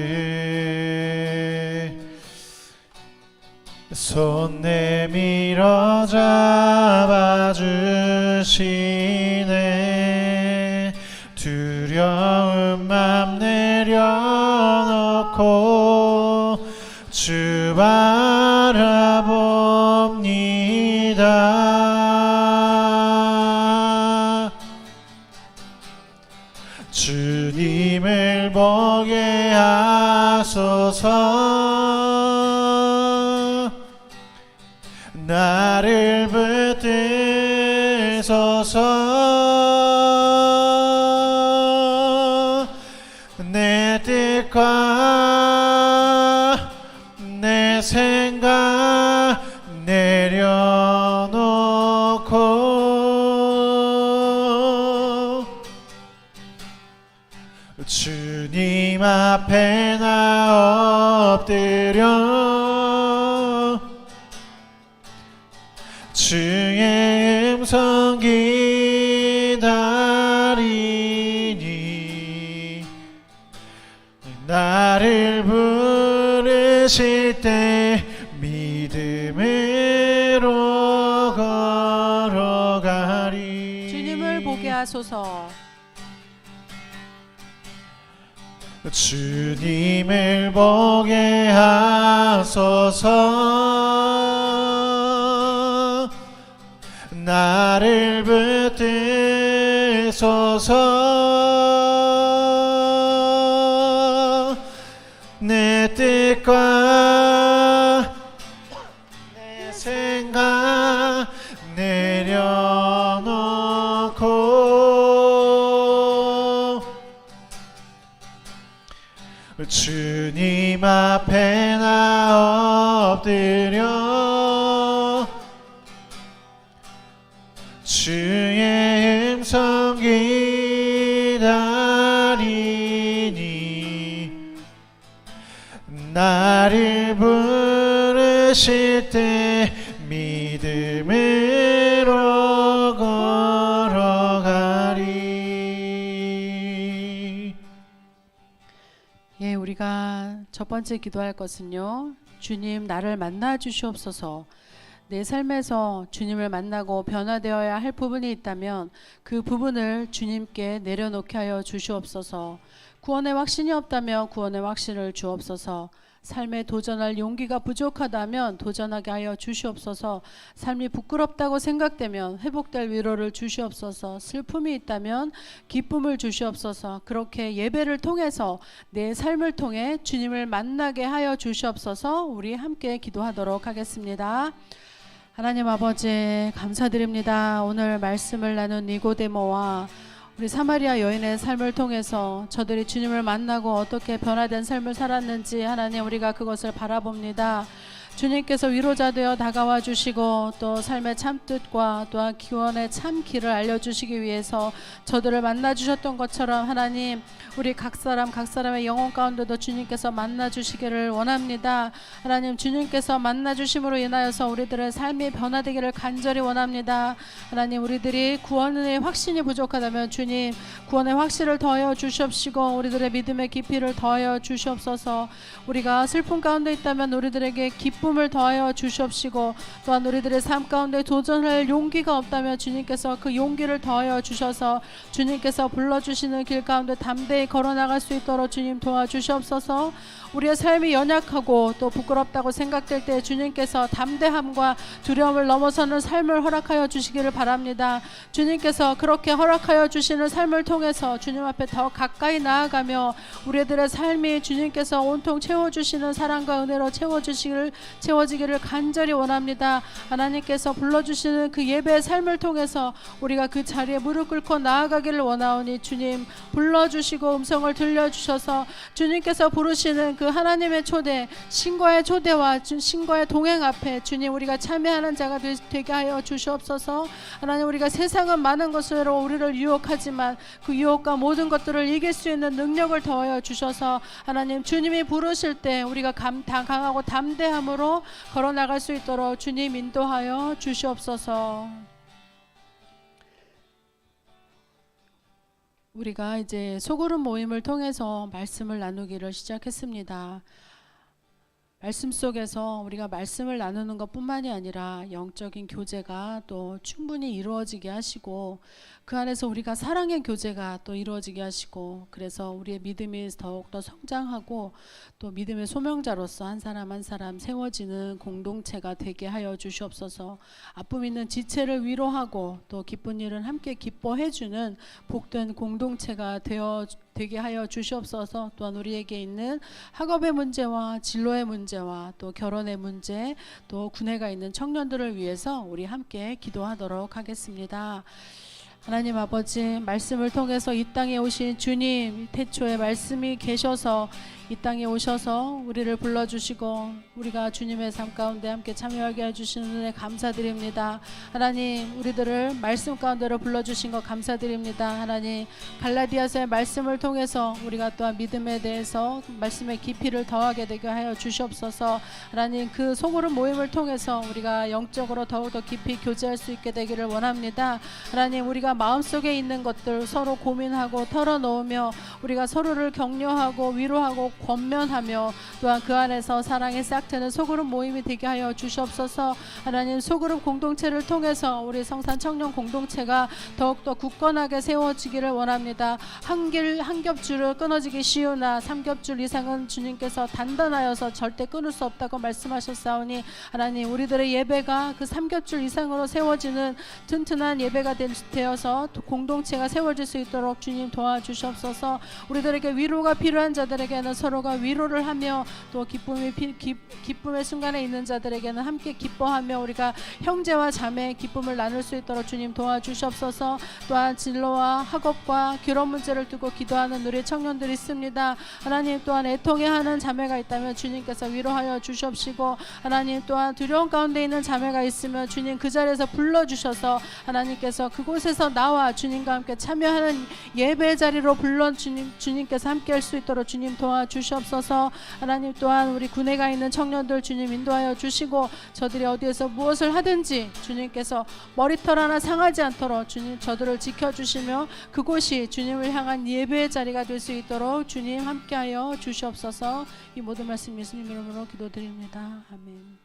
손 내밀어 잡아주시네. 두려운 맘 내려놓고 주 바라봅니다. 주님을 보게 하소서. 나를 붙드소서. 내 뜻과 내 생각 내려놓고 주님 앞에 나 엎드려 주의 음성 기다리니 나를 부르실 때 믿음으로 걸어가리. 주님을 보게 하소서. 주님을 보게 하소서. 나를 붙드소서. 내 뜻과 내 생각 내려놓고 주님 앞에 나 엎드려 주의 음성 기다리니 나를 부르실 때 믿음으로 걸어가리. 예, 우리가 첫 번째 기도할 것은요, 주님 나를 만나 주시옵소서. 내 삶에서 주님을 만나고 변화되어야 할 부분이 있다면 그 부분을 주님께 내려놓게 하여 주시옵소서. 구원의 확신이 없다면 구원의 확신을 주옵소서. 삶에 도전할 용기가 부족하다면 도전하게 하여 주시옵소서. 삶이 부끄럽다고 생각되면 회복될 위로를 주시옵소서. 슬픔이 있다면 기쁨을 주시옵소서. 그렇게 예배를 통해서 내 삶을 통해 주님을 만나게 하여 주시옵소서. 우리 함께 기도하도록 하겠습니다. 하나님 아버지 감사드립니다. 오늘 말씀을 나눈 니고데모와 우리 사마리아 여인의 삶을 통해서 저들이 주님을 만나고 어떻게 변화된 삶을 살았는지 하나님 우리가 그것을 바라봅니다. 주님께서 위로자 되어 다가와 주시고 또 삶의 참뜻과 또한 기원의 참 길을 알려주시기 위해서 저들을 만나 주셨던 것처럼 하나님 우리 각 사람의 영혼 가운데도 주님께서 만나 주시기를 원합니다. 하나님 주님께서 만나 주심으로 인하여서 우리들의 삶이 변화되기를 간절히 원합니다. 하나님 우리들이 구원의 확신이 부족하다면 주님 구원의 확신을 더하여 주시옵시고 우리들의 믿음의 깊이를 더하여 주시옵소서. 우리가 슬픔 가운데 있다면 우리들에게 기쁨을 더하여 주시옵시고 또한 우리들의 삶 가운데 도전할 용기가 없다면 주님께서 그 용기를 더하여 주셔서 주님께서 불러주시는 길 가운데 담대히 걸어나갈 수 있도록 주님 도와주시옵소서. 우리의 삶이 연약하고 또 부끄럽다고 생각될 때 주님께서 담대함과 두려움을 넘어서는 삶을 허락하여 주시기를 바랍니다. 주님께서 그렇게 허락하여 주시는 삶을 통해서 주님 앞에 더 가까이 나아가며 우리들의 삶이 주님께서 온통 채워주시는 사랑과 은혜로 채워주시기를 채워지기를 간절히 원합니다. 하나님께서 불러주시는 그 예배의 삶을 통해서 우리가 그 자리에 무릎 꿇고 나아가기를 원하오니 주님 불러주시고 음성을 들려주셔서 주님께서 부르시는 그 하나님의 초대, 신과의 초대와 신과의 동행 앞에 주님 우리가 참여하는 자가 되게 하여 주시옵소서. 하나님 우리가 세상은 많은 것으로 우리를 유혹하지만 그 유혹과 모든 것들을 이길 수 있는 능력을 더하여 주셔서 하나님 주님이 부르실 때 우리가 강하고 담대함으로 걸어나갈 수 있도록 주님 인도하여 주시옵소서. 우리가 이제 소그룹 모임을 통해서 말씀을 나누기를 시작했습니다. 말씀 속에서 우리가 말씀을 나누는 것뿐만이 아니라 영적인 교제가 또 충분히 이루어지게 하시고 그 안에서 우리가 사랑의 교제가 또 이루어지게 하시고 그래서 우리의 믿음이 더욱더 성장하고 또 믿음의 소명자로서 한 사람 한 사람 세워지는 공동체가 되게 하여 주시옵소서. 아픔 있는 지체를 위로하고 또 기쁜 일은 함께 기뻐해주는 복된 공동체가 되게 하여 주시옵소서. 또한 우리에게 있는 학업의 문제와 진로의 문제와 또 결혼의 문제 또 군회가 있는 청년들을 위해서 우리 함께 기도하도록 하겠습니다. 하나님 아버지 말씀을 통해서 이 땅에 오신 주님 태초에 말씀이 계셔서 이 땅에 오셔서 우리를 불러주시고 우리가 주님의 삶 가운데 함께 참여하게 해주시는 은혜 감사드립니다. 하나님 우리들을 말씀 가운데로 불러주신 것 감사드립니다. 하나님 갈라디아서의 말씀을 통해서 우리가 또한 믿음에 대해서 말씀의 깊이를 더하게 되게 하여 주시옵소서. 하나님 그 소그룹 모임을 통해서 우리가 영적으로 더욱더 깊이 교제할 수 있게 되기를 원합니다. 하나님 우리가 마음속에 있는 것들 서로 고민하고 털어놓으며 우리가 서로를 격려하고 위로하고 권면하며 또한 그 안에서 사랑의 싹트는 소그룹 모임이 되게 하여 주시옵소서. 하나님 소그룹 공동체를 통해서 우리 성산 청년 공동체가 더욱더 굳건하게 세워지기를 원합니다. 한 겹줄을 끊어지기 쉬우나 3겹줄 이상은 주님께서 단단하여서 절대 끊을 수 없다고 말씀하셨사오니 하나님 우리들의 예배가 그 3겹줄 이상으로 세워지는 튼튼한 예배가 되어서 공동체가 세워질 수 있도록 주님 도와주시옵소서. 우리들에게 위로가 필요한 자들에게는 서로가 위로를 하며 또 기쁨의 순간에 있는 자들에게는 함께 기뻐하며 우리가 형제와 자매의 기쁨을 나눌 수 있도록 주님 도와주시옵소서. 또한 진로와 학업과 결혼 문제를 두고 기도하는 우리 청년들이 있습니다. 하나님 또한 애통해하는 자매가 있다면 주님께서 위로하여 주시옵시고 하나님 또한 두려움 가운데 있는 자매가 있으면 주님 그 자리에서 불러주셔서 하나님께서 그곳에서 나와 주님과 함께 참여하는 예배 자리로 불러 주님께서 함께 할 수 있도록 주님 도와주시옵소서. 하나님 또한 우리 군회가 있는 청년들 주님 인도하여 주시고 저들이 어디에서 무엇을 하든지 주님께서 머리털 하나 상하지 않도록 주님 저들을 지켜주시며 그곳이 주님을 향한 예배의 자리가 될 수 있도록 주님 함께하여 주시옵소서. 이 모든 말씀 예수님 이름으로 기도드립니다. 아멘.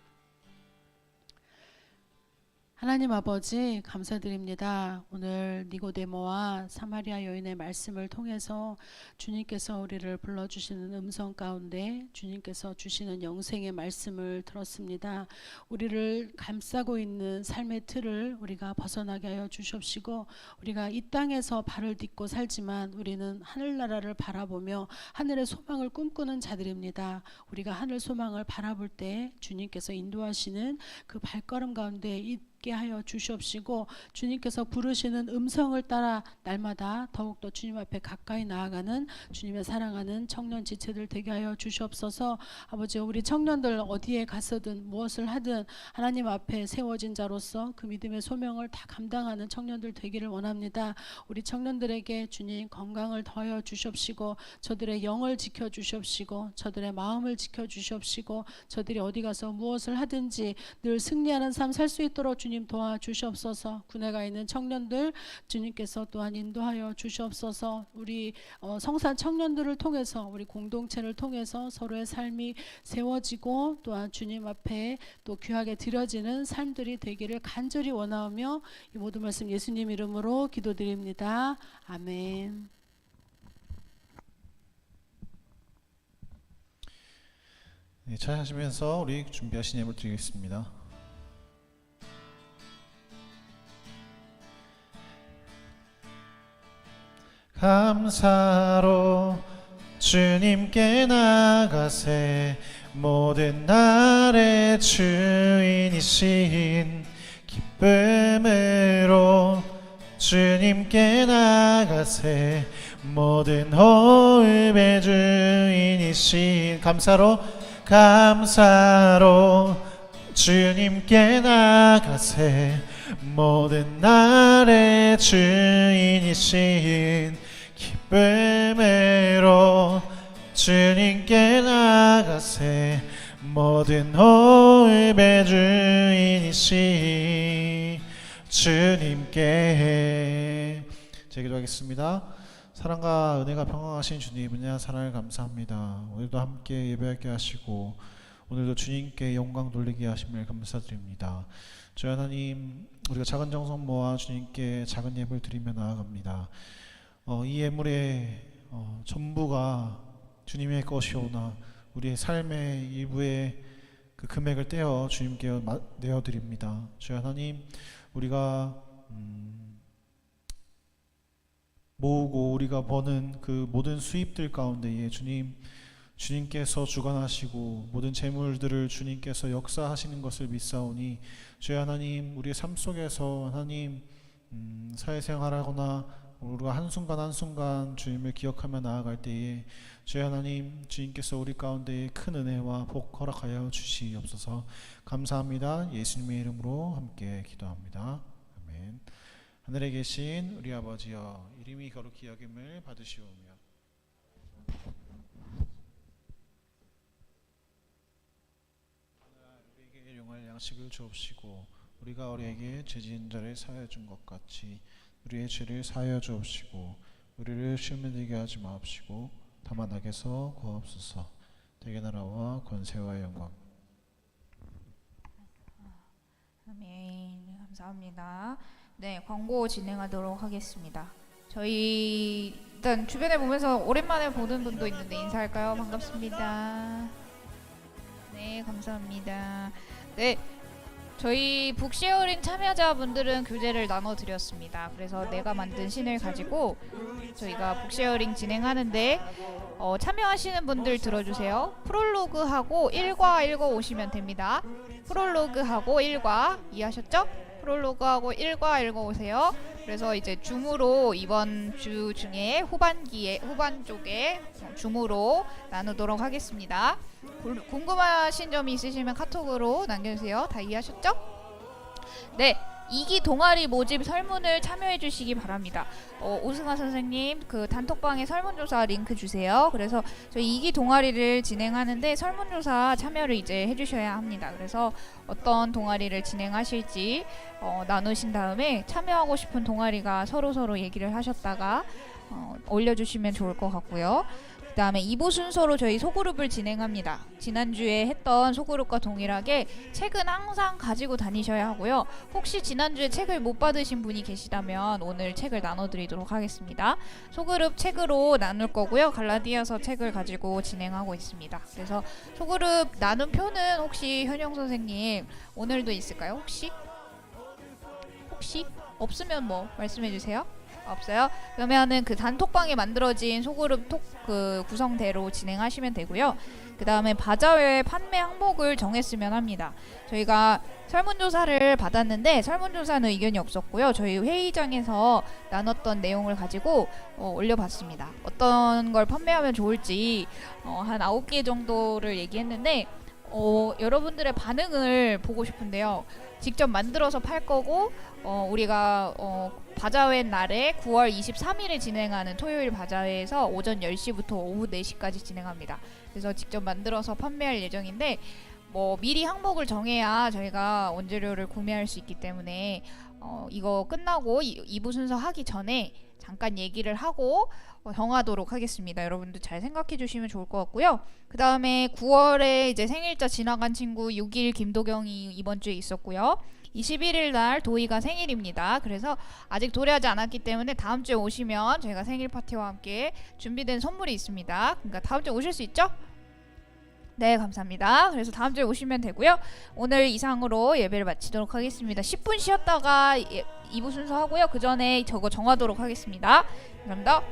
하나님 아버지 감사드립니다. 오늘 니고데모와 사마리아 여인의 말씀을 통해서 주님께서 우리를 불러주시는 음성 가운데 주님께서 주시는 영생의 말씀을 들었습니다. 우리를 감싸고 있는 삶의 틀을 우리가 벗어나게 하여 주시옵시고 우리가 이 땅에서 발을 딛고 살지만 우리는 하늘나라를 바라보며 하늘의 소망을 꿈꾸는 자들입니다. 우리가 하늘 소망을 바라볼 때 주님께서 인도하시는 그 발걸음 가운데 있게 하여 주시옵시고 주님께서 부르시는 음성을 따라 날마다 더욱더 주님 앞에 가까이 나아가는 주님의 사랑하는 청년 지체들 되게 하여 주시옵소서. 아버지 우리 청년들 어디에 가서든 무엇을 하든 하나님 앞에 세워진 자로서 그 믿음의 소명을 다 감당하는 청년들 되기를 원합니다. 우리 청년들에게 주님 건강을 더하여 주시옵시고 저들의 영을 지켜주시옵시고 저들의 마음을 지켜주시옵시고 저들이 어디 가서 무엇을 하든지 늘 승리하는 삶 살 수 있도록 주님 도와주시옵소서. 군회가 있는 청년들 주님께서 또한 인도하여 주시옵소서. 우리 성산 청년들을 통해서 우리 공동체를 통해서 서로의 삶이 세워지고 또한 주님 앞에 또 귀하게 드려지는 삶들이 되기를 간절히 원하오며 이 모든 말씀 예수님 이름으로 기도드립니다. 아멘. 네, 찬양하시면서 우리 준비하신 예물 드리겠습니다. 감사로 주님께 나가세 모든 날의 주인이신 기쁨으로 주님께 나가세. 모든 호흡의 주인이신 감사로 주님께 나가세. 모든 날의 주인이신 기쁨으로 주님께 나가세. 모든 호흡의 주인이신 주님께. 제 기도하겠습니다. 사랑과 은혜가 평강하신 주님, 은혜와 사랑을 감사합니다. 오늘도 함께 예배하게 하시고 오늘도 주님께 영광 돌리게 하심을 감사드립니다. 주 하나님, 우리가 작은 정성 모아 주님께 작은 예배를 드리며 나아갑니다. 이 예물의 전부가 주님의 것이오나 우리의 삶의 일부의 그 금액을 떼어 주님께 내어드립니다. 주 하나님, 우리가 모으고 우리가 버는 그 모든 수입들 가운데에 주님께서 주관하시고 모든 재물들을 주님께서 역사하시는 것을 믿사오니, 주여 하나님, 우리의 삶 속에서 하나님 사회생활하거나 우리가 한순간 한순간 주님을 기억하며 나아갈 때에 주여 하나님, 주님께서 우리 가운데 큰 은혜와 복 허락하여 주시옵소서. 감사합니다. 예수님의 이름으로 함께 기도합니다. 아멘. 하늘에 계신 우리 아버지여, 이름이 거룩히 여김을 받으시오며 우리에게 일용할 양식을 주옵시고 우리가 우리에게 죄 지은 자를 사하여 준 것 같이 우리의 죄를 사하여 주옵시고 우리를 시험에 들게 하지 마옵시고 다만 악에서 구하옵소서. 대개 나라와 권세와 영광. 아멘. 감사합니다. 네, 광고 진행하도록 하겠습니다. 저희 일단 주변에 보면서 오랜만에 보는 분도 있는데 인사할까요? 반갑습니다. 네, 감사합니다. 네, 저희 북쉐어링 참여자분들은 교재를 나눠드렸습니다. 그래서 내가 만든 신을 가지고 저희가 북쉐어링 진행하는데 참여하시는 분들 들어주세요. 프롤로그하고 1과 읽어오시면 됩니다. 프롤로그하고 1과 이해하셨죠? 프롤로그하고 1과 읽어오세요. 그래서 이제 줌으로 이번 주 중에 후반 쪽에 줌으로 나누도록 하겠습니다. 궁금하신 점이 있으시면 카톡으로 남겨주세요. 다 이해하셨죠? 네, 2기 동아리 모집 설문을 참여해 주시기 바랍니다. 오승아 선생님 그 단톡방에 설문조사 링크 주세요. 그래서 저희 2기 동아리를 진행하는데 설문조사 참여를 이제 해주셔야 합니다. 그래서 어떤 동아리를 진행하실지 나누신 다음에 참여하고 싶은 동아리가 서로 얘기를 하셨다가 올려주시면 좋을 것 같고요. 그 다음에 2부 순서로 저희 소그룹을 진행합니다. 지난주에 했던 소그룹과 동일하게 책은 항상 가지고 다니셔야 하고요. 혹시 지난주에 책을 못 받으신 분이 계시다면 오늘 책을 나눠드리도록 하겠습니다. 소그룹 책으로 나눌 거고요. 갈라디아서 책을 가지고 진행하고 있습니다. 그래서 소그룹 나눈 표는 혹시 현영 선생님 오늘도 있을까요? 혹시 없으면 뭐 말씀해 주세요. 없어요? 그러면은 그 단톡방에 만들어진 소그룹 그 구성대로 진행하시면 되고요. 그 다음에 바자회 판매 항목을 정했으면 합니다. 저희가 설문조사를 받았는데 설문조사는 의견이 없었고요. 저희 회의장에서 나눴던 내용을 가지고 올려봤습니다. 어떤 걸 판매하면 좋을지 한 9개 정도를 얘기했는데 여러분들의 반응을 보고 싶은데요. 직접 만들어서 팔 거고 우리가 바자회 날에 9월 23일에 진행하는 토요일 바자회에서 오전 10시부터 오후 4시까지 진행합니다. 그래서 직접 만들어서 판매할 예정인데 미리 항목을 정해야 저희가 원재료를 구매할 수 있기 때문에 이거 끝나고 2부 순서 하기 전에 잠깐 얘기를 하고 정하도록 하겠습니다. 여러분들 잘 생각해 주시면 좋을 것 같고요. 그 다음에 9월에 이제 생일자 지나간 친구 6일 김도경이 이번 주에 있었고요. 21일 날 도희가 생일입니다. 그래서 아직 도래하지 않았기 때문에 다음 주에 오시면 저희가 생일 파티와 함께 준비된 선물이 있습니다. 그러니까 다음 주에 오실 수 있죠? 네, 감사합니다. 그래서 다음 주에 오시면 되고요. 오늘 이상으로 예배를 마치도록 하겠습니다. 10분 쉬었다가 2부 순서 하고요. 그 전에 저거 정하도록 하겠습니다. 감사합니다.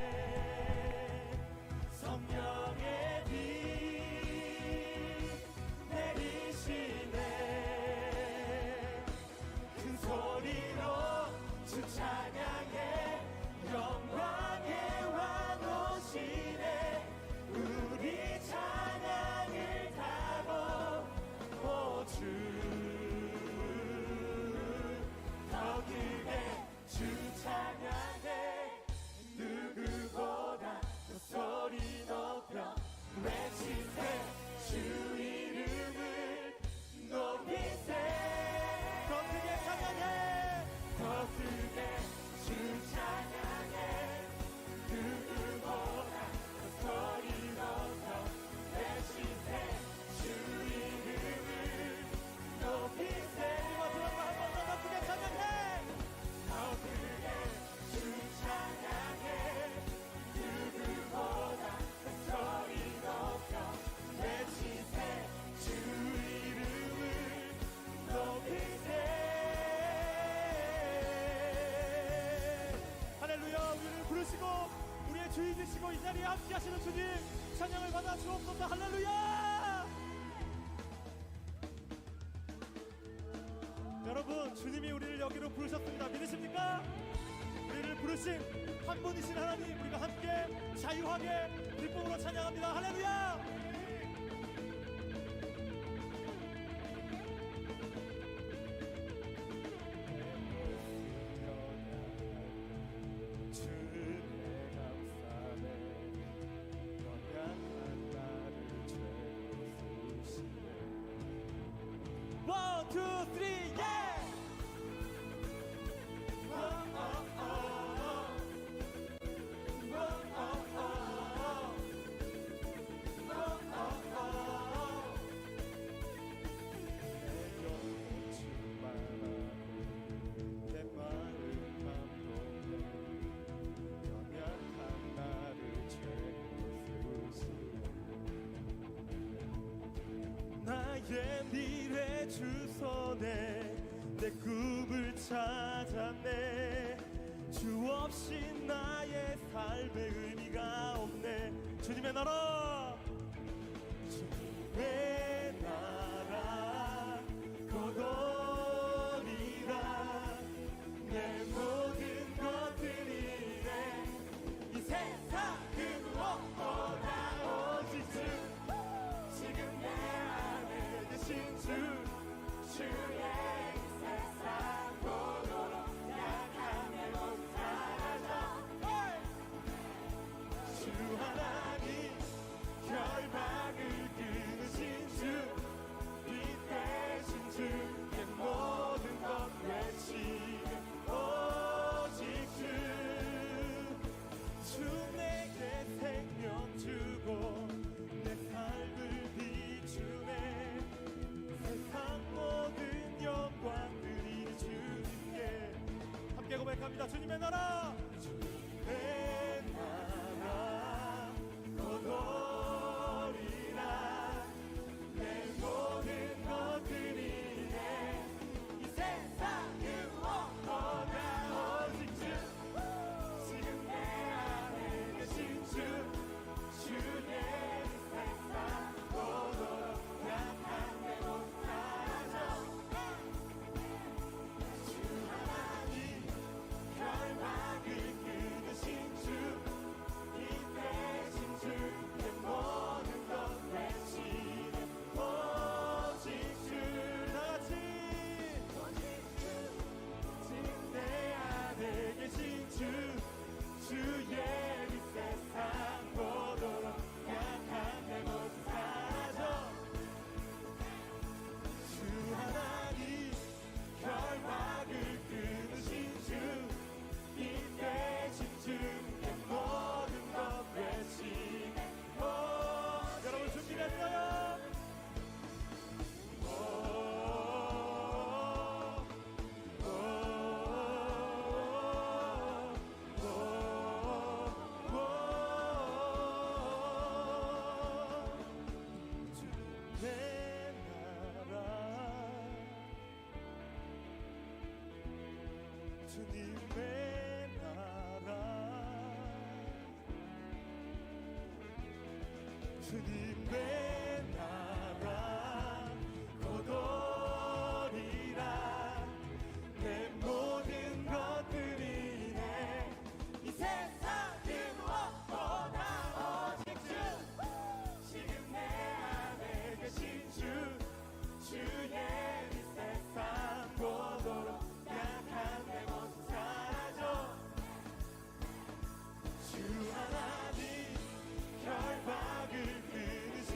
주인이시고 이 자리에 함께 하시는 주님 찬양을 받아 주옵소서. 할렐루야. 여러분, 주님이 우리를 여기로 부르셨습니다. 믿으십니까? 우리를 부르신 한 분이신 하나님, 우리가 함께 자유하게 기쁨으로 찬양합니다. 할렐루야. One, two, three, yeah! 내 마음 감동해 연약한 나를 최고 쓰시네. 나의 미래 주소네 내 꿈을 찾았네. 주 없이 나의 삶의 의미가 없네. 주님의 나라, 주님의 나라 거둬리라. 내 모든 것들이 이 세상 그 무엇보다 오직 주, 지금 내 안에 계신 주, 주의 이 세상 보도록 약한 내 몸 사라져. 주 하나님 결박을 끊으신 주, 빛 대신 주, 내 모든 것 외치는 오직 주 내게 생명 주고 내 삶을 비추네. 세상 모든 영광 드리는 주님께 함께 고백합니다. 주님의 나라, 주님의 나라 거둬리라. 내 모든 것들이 이 세상 그 무엇보다 오직 주, 지금 내 안에 계신 주, 주의 이 세상 보도록 약한 내 몸 사라져. 주 하나님 결박을 끊으신 주, 이 대신 주, 내 모든 것 외치는 오직 주. 다같이 지금 내 안에 계신 주, 주의 이 세상 보도록 약한 내 모습 사라져. 주 하나님 결박을 끊으신 주, 이 대신 주, 내 모든 것 외치네. 여러분 준비됐어요? 주님의 나라, 주님의 나라, 주님의 나라 거둬리라. 내 모든 것들이 이 세상 그 무엇보다 오직 주, 지금 내 안에 계신 주, 주의 이 세상 보도록 약한 내 모습 사라져. 주 하나님 결박을 끊으신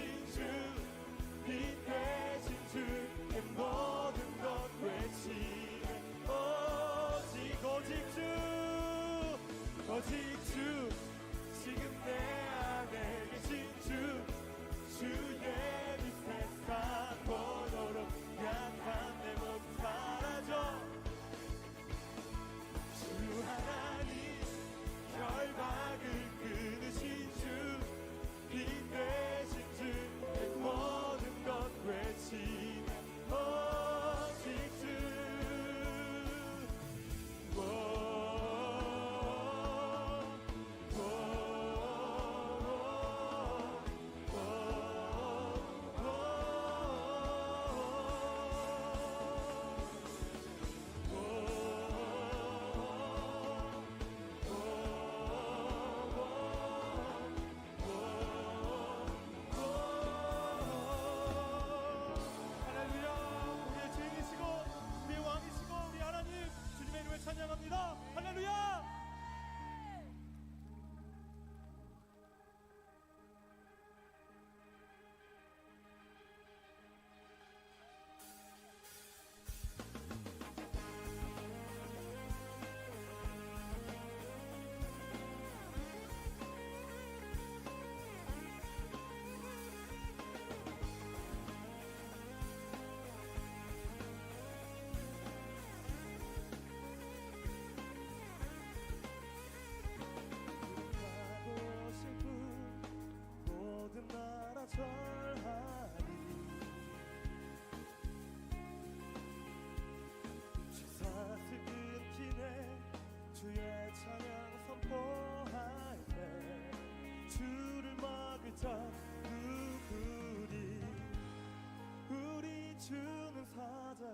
주는 사자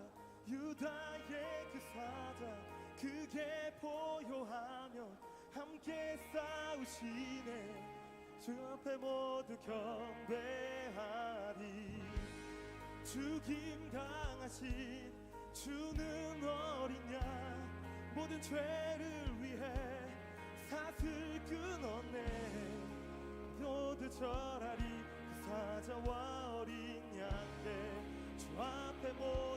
유다의 그 사자 그게 보여하며 함께 싸우시네 주 앞에 모두 경배하리 죽임 당하신 주는 어린 양 모든 죄를 위해 사슬 끊었네 모두 절하리 그 사자와 어린 양들 주 앞에 모두